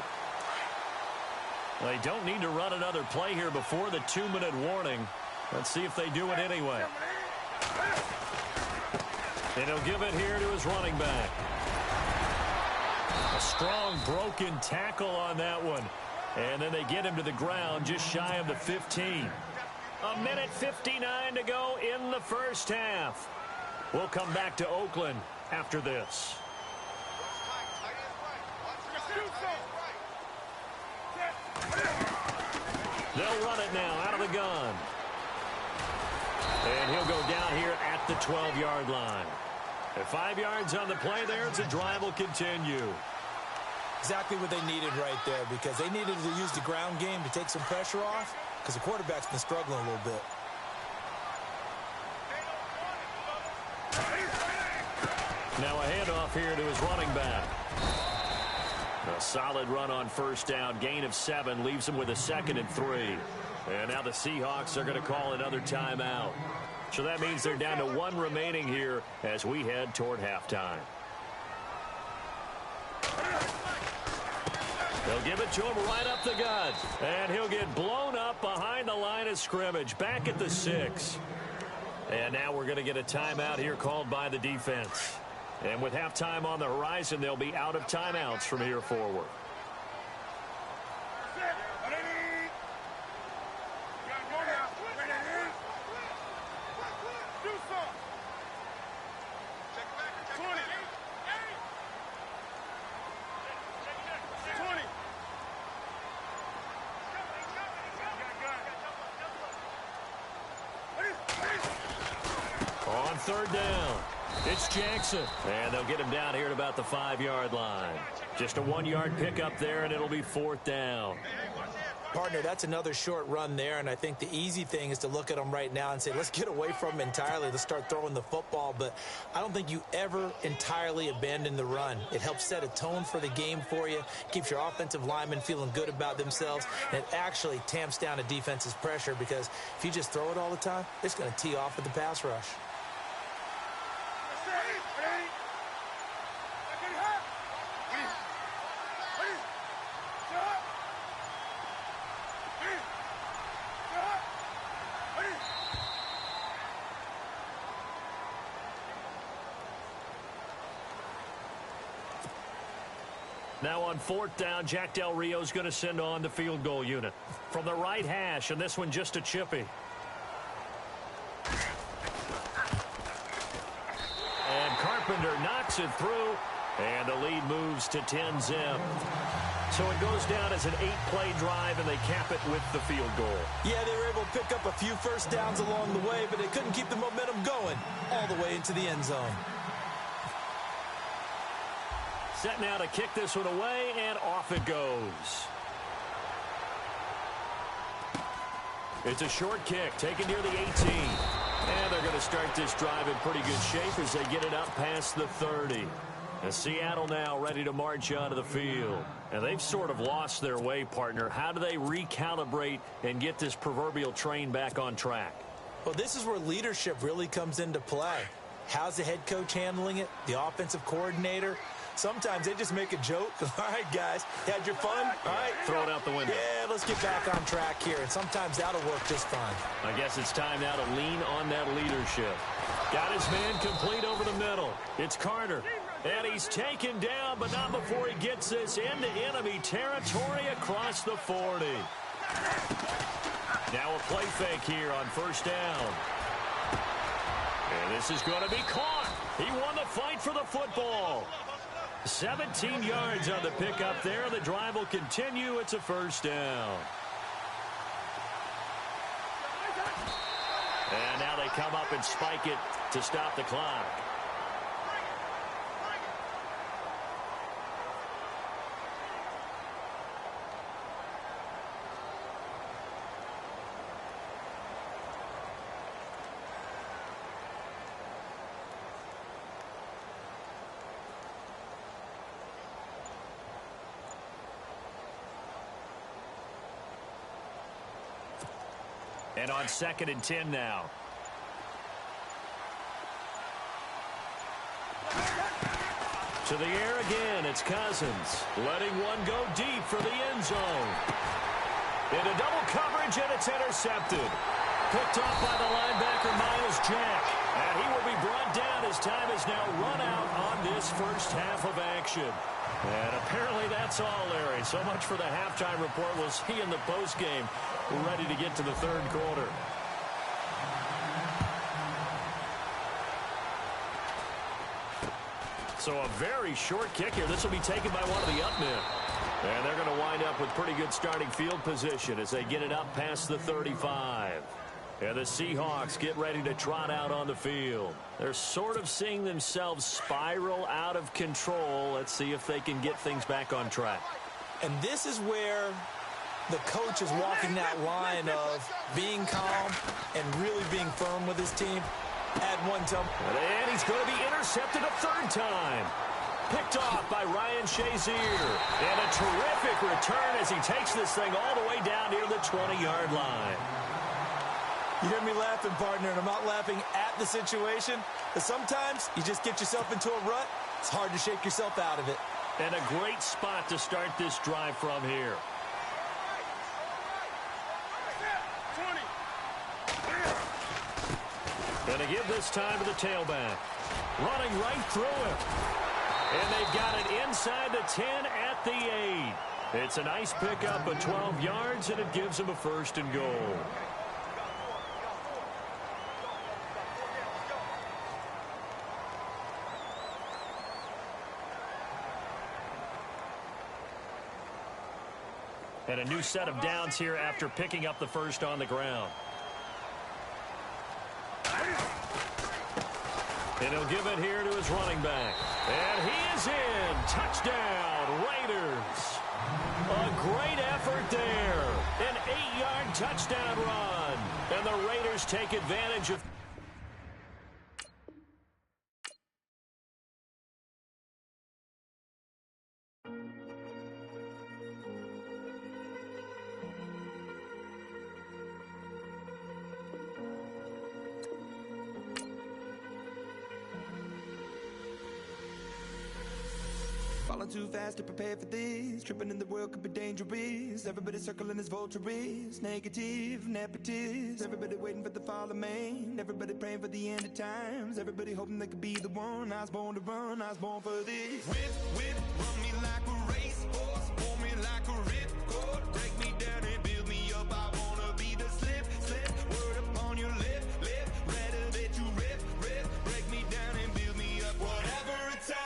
They don't need to run another play here before the 2-minute warning. Let's see if they do it anyway. And he'll give it here to his running back. A strong broken tackle on that one. And then they get him to the ground just shy of the 15. A minute 59 to go in the first half. We'll come back to Oakland after this. They'll run it now out of the gun. And he'll go down here at the 12-yard line. And 5 yards on the play there as the drive will continue. Exactly what they needed right there, because they needed to use the ground game to take some pressure off, because the quarterback's been struggling a little bit. Now a handoff here to his running back. A solid run on first down. Gain of 7 leaves him with a 2nd and 3. And now the Seahawks are going to call another timeout. So that means they're down to 1 remaining here as we head toward halftime. They'll give it to him right up the gut. And he'll get blown up behind the line of scrimmage. Back at the 6. And now we're going to get a timeout here called by the defense. And with halftime on the horizon, they'll be out of timeouts from here forward. On third down, it's Jackson. And they'll get him down here at about the 5-yard line. Just a 1-yard pickup there, and it'll be 4th down. Partner, that's another short run there, and I think the easy thing is to look at them right now and say, let's get away from them entirely. Let's start throwing the football, but I don't think you ever entirely abandon the run. It helps set a tone for the game for you, keeps your offensive linemen feeling good about themselves, and it actually tamps down a defense's pressure, because if you just throw it all the time, it's going to tee off with the pass rush. Now on 4th down, Jack Del Rio's going to send on the field goal unit. From the right hash, and this one just a chippy. And Carpenter knocks it through, and the lead moves to 10-zip. So it goes down as an 8-play drive, and they cap it with the field goal. Yeah, they were able to pick up a few first downs along the way, but they couldn't keep the momentum going all the way into the end zone. Set now to kick this one away, and off it goes. It's a short kick, taken near the 18. And they're going to start this drive in pretty good shape as they get it up past the 30. And Seattle now ready to march onto the field. And they've sort of lost their way, partner. How do they recalibrate and get this proverbial train back on track? Well, this is where leadership really comes into play. How's the head coach handling it? The offensive coordinator? Sometimes they just make a joke. All right, guys, had your fun? All right. Throw it out the window. Yeah, let's get back on track here. And sometimes that'll work just fine. I guess it's time now to lean on that leadership. Got his man complete over the middle. It's Carter. And he's taken down, but not before he gets this into enemy territory across the 40. Now a play fake here on first down. And this is going to be caught. He won the fight for the football. 17 yards on the pickup there. The drive will continue. It's a first down. And now they come up and spike it to stop the clock. And on 2nd and 10 now. To the air again, it's Cousins. Letting one go deep for the end zone. Into double coverage, and it's intercepted. Picked off by the linebacker, Myles Jack. And he will be brought down as time is now run out on this first half of action. And apparently that's all, Larry. So much for the halftime report. We'll see in the postgame. We're ready to get to the third quarter. So a very short kick here. This will be taken by one of the up men. And they're going to wind up with pretty good starting field position as they get it up past the 35. And the Seahawks get ready to trot out on the field. They're sort of seeing themselves spiral out of control. Let's see if they can get things back on track. And this is where the coach is walking that line of being calm and really being firm with his team. Add one to him. And he's going to be intercepted a third time. Picked off by Ryan Shazier. And a terrific return as he takes this thing all the way down near the 20-yard line. You hear me laughing, partner, and I'm not laughing at the situation. But sometimes you just get yourself into a rut. It's hard to shake yourself out of it. And a great spot to start this drive from here. 20. Going to give this time to the tailback. Running right through him. And they've got it inside the 10 at the 8. It's a nice pickup of 12 yards, and it gives them a 1st and goal. And a new set of downs here after picking up the first on the ground. And he'll give it here to his running back. And he is in. Touchdown, Raiders. A great effort there. An 8-yard touchdown run. And the Raiders take advantage of... Falling too fast to prepare for this. Tripping in the world could be dangerous. Everybody circling as vultures. Negative, nepotist. Everybody waiting for the fall of man. Everybody praying for the end of times. Everybody hoping they could be the one. I was born to run, I was born for this. Whip, whip, run me like a racehorse. Pull me like a ripcord. Break me down and build me up. I wanna be the slip, slip. Word upon your lip, lip. Rather that you rip, rip. Break me down and build me up. Whatever it takes.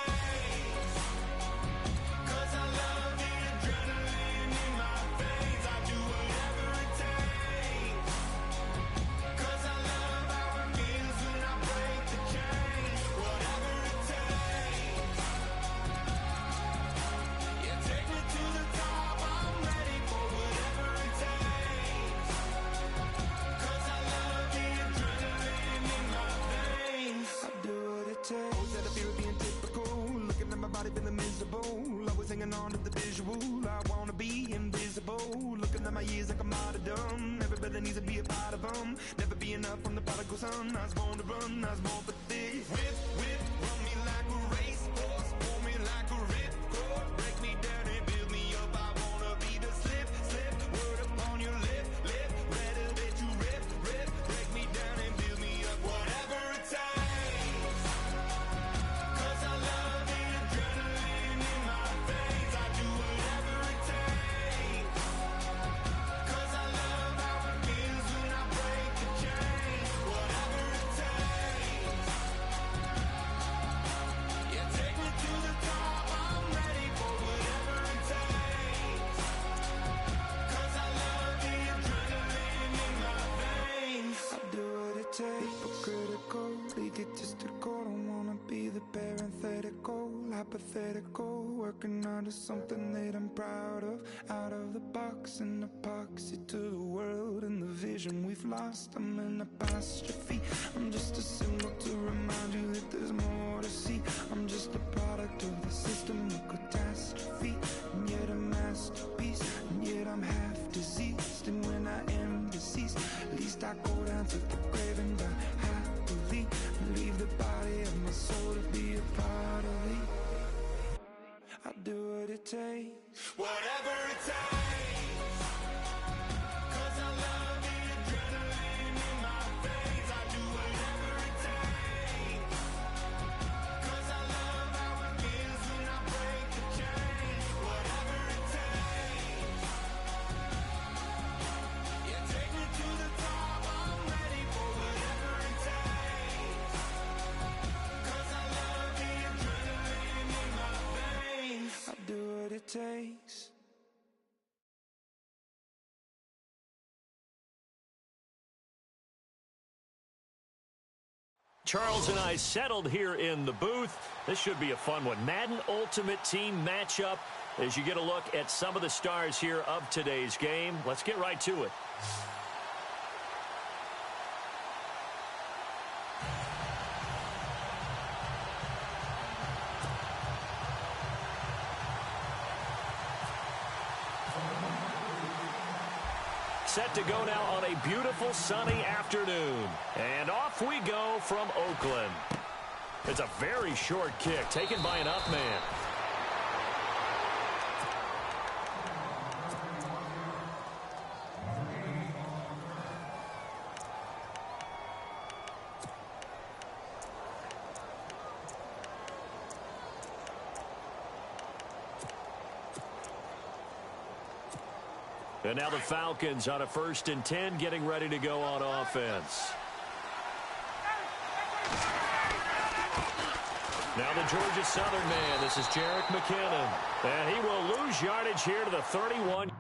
Feeling miserable, always hanging on to the visual. I wanna be invisible, looking at my years like I'm out of done. Everybody needs to be a part of them. Never be enough from the prodigal son. I was born to run, I was born for this. Whip, whip, run me like a racehorse. Pull me like a ripcord. Break me down and build me up. I wanna be the slip, slip. Word upon your lip, lip. Rather that you rip, rip. Break me down and build me up. Whatever it takes. 'Cause I love the adrenaline in my veins. I do whatever it takes. 'Cause I love how it feels when I break the chains. Whatever it takes. Yeah, take me to the top. I'm ready for whatever it takes. 'Cause I love the adrenaline in my veins. I do what it takes. Hypocritical, egotistical. Don't wanna be the parenthetical, hypothetical. Working onto something that I'm proud of. Out of the box, an epoxy to the world and the vision we've lost. I'm an apostrophe. I'm just a symbol to remind you that there's more to see. I'm just a product of the system of catastrophe, and yet a masterpiece. And yet I'm half diseased, and when I am deceased, at least I go down to the grave and die happily, and leave the body of my soul to be a part of me. I do what it takes. Whatever it takes. 'Cause I love the adrenaline in my veins. I do Charles and I settled here in the booth. This should be a fun one. Madden Ultimate Team matchup as you get a look at some of the stars here of today's game. Let's get right to it. Set to go now on a beautiful sunny afternoon. And off we go from Oakland. It's a very short kick taken by an up man. And now the Falcons on a 1st and 10, getting ready to go on offense. Now the Georgia Southern man, this is Jerick McKinnon. And he will lose yardage here to the 31.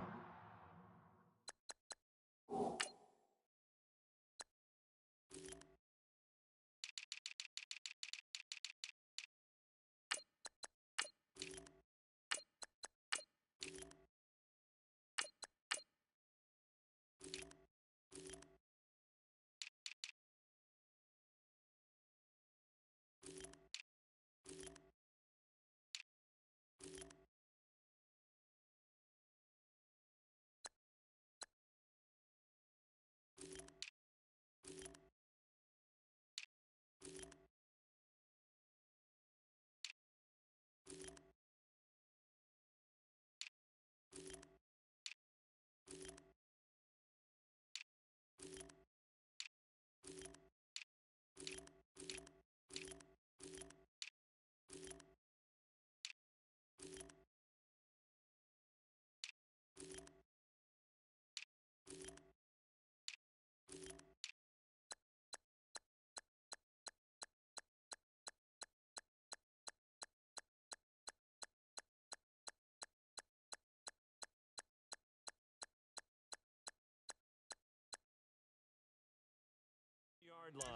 Line.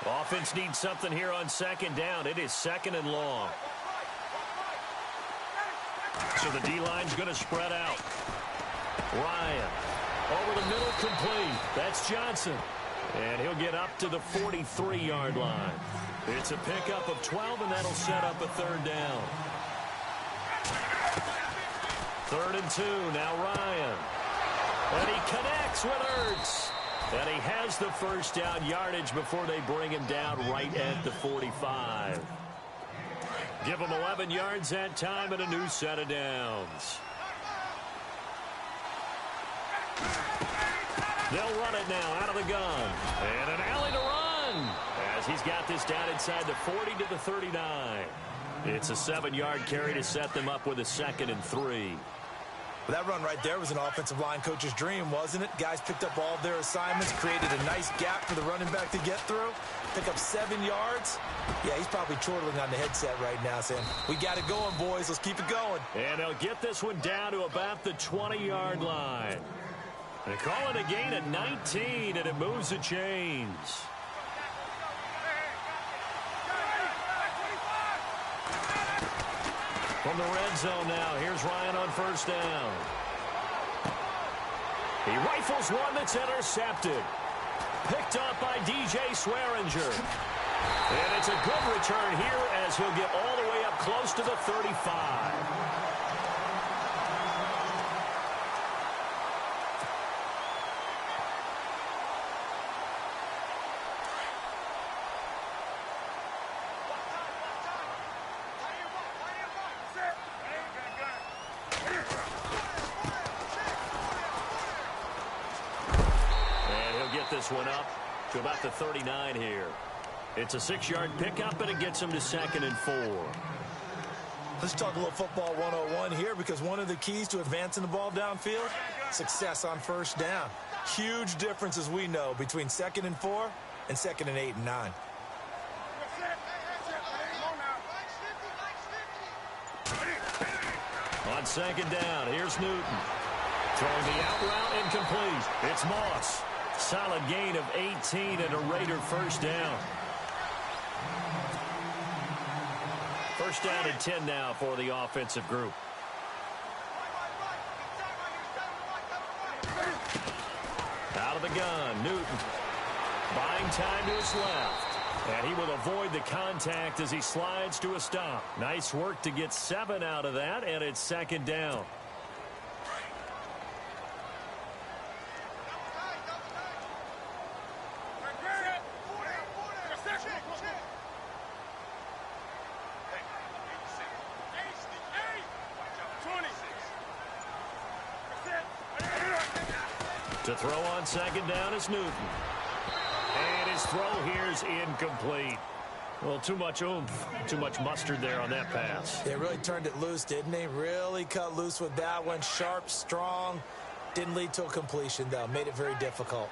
Offense needs something here on 2nd down. It is 2nd and long. So the D-line's going to spread out. Ryan over the middle, complete. That's Johnson. And he'll get up to the 43-yard line. It's a pickup of 12, and that'll set up a 3rd down. 3rd and 2, now Ryan. And he connects with Ertz. And he has the 1st down yardage before they bring him down right at the 45. Give him 11 yards that time and a new set of downs. They'll run it now out of the gun. And an alley to run as he's got this down inside the 40 to the 39. It's a 7-yard carry to set them up with a 2nd and 3. Well, that run right there was an offensive line coach's dream, wasn't it? Guys picked up all of their assignments, created a nice gap for the running back to get through, pick up 7 yards. Yeah, he's probably chortling on the headset right now saying, we got it going, boys. Let's keep it going. And they'll get this one down to about the 20-yard line. They call it a gain of 19, and it moves the chains. From the red zone now, here's Ryan on 1st down. He rifles one that's intercepted. Picked up by DJ Swearinger. And it's a good return here as he'll get all the way up close to the 35. This one up to about the 39 here. It's a 6-yard pickup, and it gets him to 2nd and 4. Let's talk a little football 101 here, because one of the keys to advancing the ball downfield, success on 1st down. Huge difference, as we know, between 2nd and 4 and 2nd and 8 and 9. on second down. Here's Newton. Throwing the out route incomplete. It's Moss. Solid gain of 18 and a Raider first down. First down and 10 now for the offensive group. Out of the gun, Newton. Buying time to his left. And he will avoid the contact as he slides to a stop. Nice work to get 7 out of that, and it's second down. To throw on second down is Newton. And his throw here is incomplete. Well, too much oomph, too much mustard there on that pass. They really turned it loose, didn't they? Really cut loose with that one. Sharp, strong. Didn't lead to a completion, though. Made it very difficult.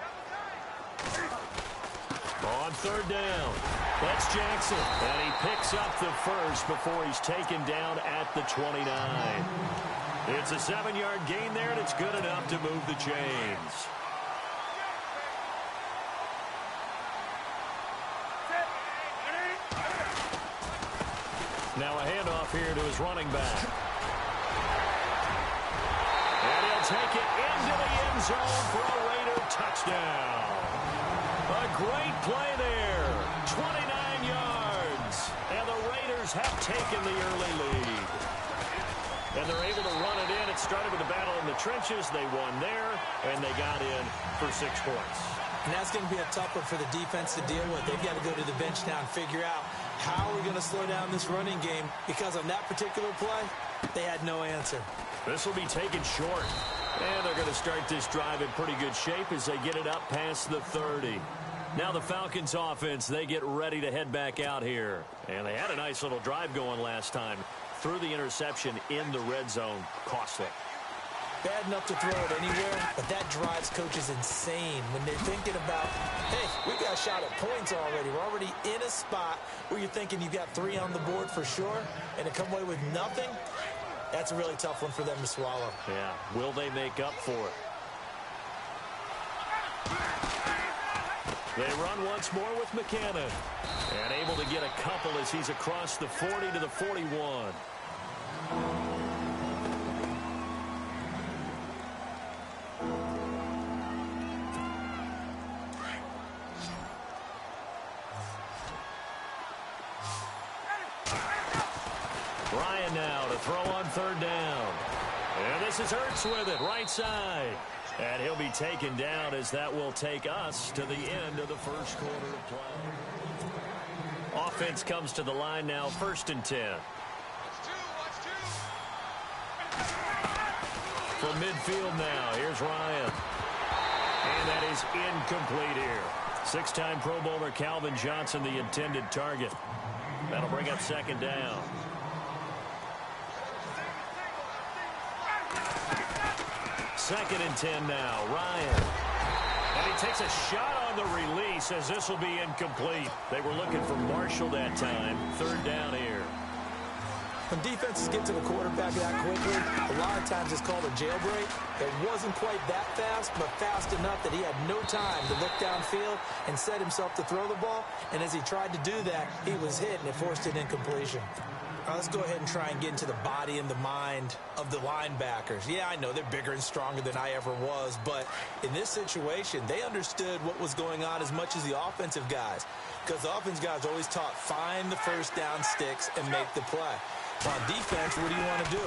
On third down, that's Jackson. And he picks up the first before he's taken down at the 29. It's a 7-yard gain there, and it's good enough to move the chains. Now a handoff here to his running back. And he'll take it into the end zone for a Raider touchdown. A great play there. 29 yards. And the Raiders have taken the early lead. And they're able to run it in. It started with a battle in the trenches. They won there, and they got in for 6 points. And that's going to be a tough one for the defense to deal with. They've got to go to the bench now and figure out how we're going to slow down this running game, because on that particular play, they had no answer. This will be taken short. And they're going to start this drive in pretty good shape as they get it up past the 30. Now the Falcons offense, they get ready to head back out here. And they had a nice little drive going last time. Threw the interception in the red zone. Costly. Bad enough to throw it anywhere, but that drives coaches insane when they're thinking about, hey, we got a shot at points already. We're already in a spot where you're thinking you've got 3 on the board for sure, and to come away with nothing, that's a really tough one for them to swallow. Yeah, will they make up for it? They run once more with McKinnon. And able to get a couple as he's across the 40 to the 41. Ryan now to throw on third down. And this is Ertz with it, right side. And he'll be taken down as that will take us to the end of the first quarter of play. Offense comes to the line now, 1st and 10. From midfield now, here's Ryan. And that is incomplete here. 6-time Pro Bowler Calvin Johnson, the intended target. That'll bring up second down. Second and 10 now, Ryan. And he takes a shot on the release as this will be incomplete. They were looking for Marshall that time. 3rd down here. When defenses get to the quarterback that quickly, a lot of times it's called a jailbreak. It wasn't quite that fast, but fast enough that he had no time to look downfield and set himself to throw the ball. And as he tried to do that, he was hit, and it forced an incompletion. Let's go ahead and try and get into the body and the mind of the linebackers. Yeah, I know they're bigger and stronger than I ever was, but in this situation, they understood what was going on as much as the offensive guys, because the offensive guys always taught find the first down sticks and make the play. On defense, what do you want to do?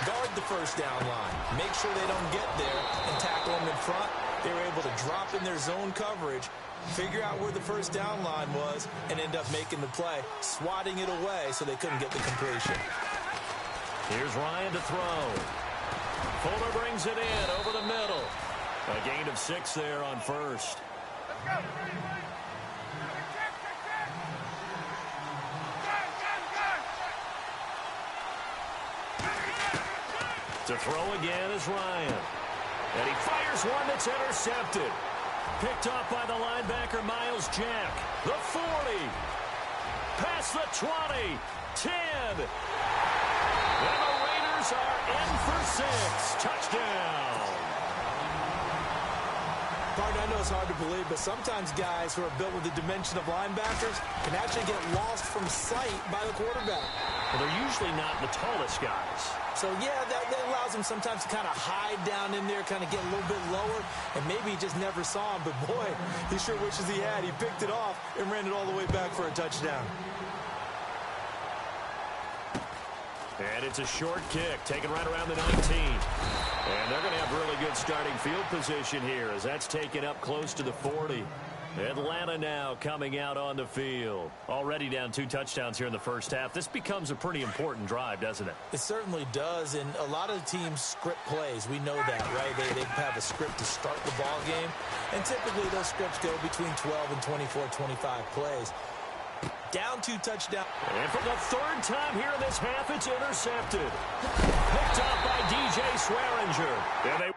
Guard the first down line. Make sure they don't get there and tackle them in front. They were able to drop in their zone coverage, figure out where the first down line was, and end up making the play, swatting it away so they couldn't get the completion. Here's Ryan to throw. Fuller brings it in over the middle. A gain of 6 there on first. Let's go. To throw again is Ryan. And he fires one that's intercepted. Picked off by the linebacker, Miles Jack. The 40. Past the 20. 10. And the Raiders receivers are in for 6. Touchdown. Partner, I know it's hard to believe, but sometimes guys who are built with the dimension of linebackers can actually get lost from sight by the quarterback. Well, they're usually not the tallest guys. So, yeah, that allows him sometimes to kind of hide down in there, kind of get a little bit lower, and maybe he just never saw him. But, boy, he sure wishes he had. He picked it off and ran it all the way back for a touchdown. And it's a short kick, taken right around the 19. And they're going to have really good starting field position here as that's taken up close to the 40. Atlanta now coming out on the field. Already down 2 touchdowns here in the first half. This becomes a pretty important drive, doesn't it? It certainly does, and a lot of teams script plays. We know that, right? They have a script to start the ball game, and typically those scripts go between 12 and 24, 25 plays. Down 2 touchdowns. And for the 3rd time here in this half, it's intercepted. Picked up by DJ Swearinger. And they...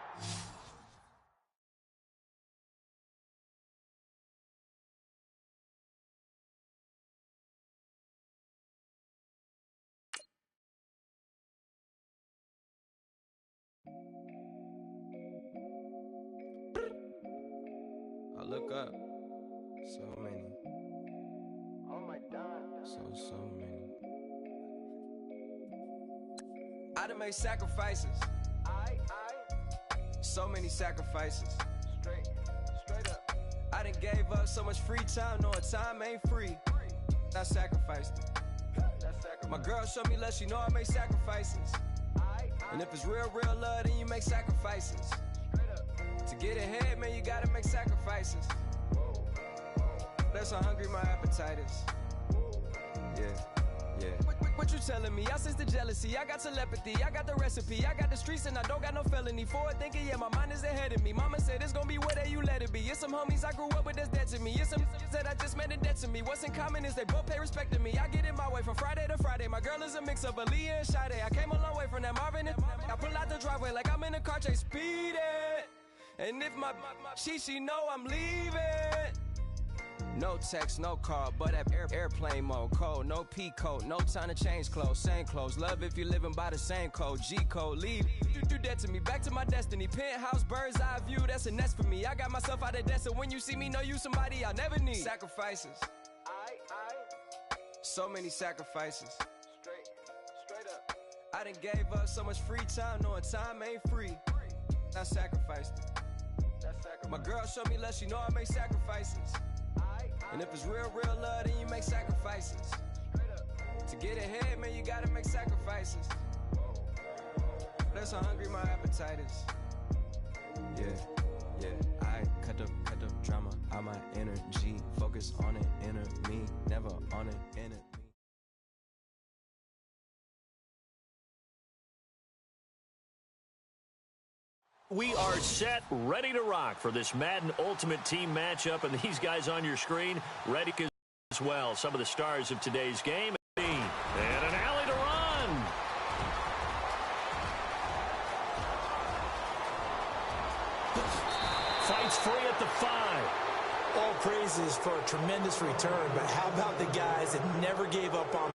I look up, so many. Oh my God. So many. I done made sacrifices. So many sacrifices. Straight up. I done gave up so much free time, knowing time ain't free. I sacrificed it. My girl showed me love, she know I make sacrifices. And if it's real love, then you make sacrifices. To get ahead, man, you gotta make sacrifices. That's how hungry my appetite is. Yeah. What you telling me? I sense the jealousy, I got telepathy, I got the recipe, I got the streets and I don't got no felony. Forward thinking, yeah, my mind is ahead of me. Mama said it's gonna be whatever you let it be. It's some homies I grew up with that's dead to me. It's some that I just met in debt to me. What's in common is they both pay respect to me. I get in my way from Friday to Friday. My girl is a mix of Aaliyah and Sade. I came a long way from that Marvin and I pull out the driveway like I'm in a car chase speeding. And if my she know I'm leaving. No text, no call, but at airplane mode. Code, no P code, no time to change clothes. Same clothes, love if you're living by the same code. G code, leave. You do that to me, back to my destiny. Penthouse, bird's eye view, that's a nest for me. I got myself out of debt, so when you see me, know you somebody I'll never need. Sacrifices. So many sacrifices. Straight up. I done gave up so much free time, knowing time ain't free. I sacrificed it. My girl showed me love, she know I make sacrifices. And if it's real love, then you make sacrifices. To get ahead, man, you gotta make sacrifices. That's how hungry my appetite is. Yeah. I cut the drama out my energy. Focus on it, inner me, never on it, inner me. We are set, ready to rock for this Madden Ultimate Team matchup, and these guys on your screen ready as well. Some of the stars of today's game. And an alley to run. Fights free at the 5. All praises for a tremendous return, but how about the guys that never gave up on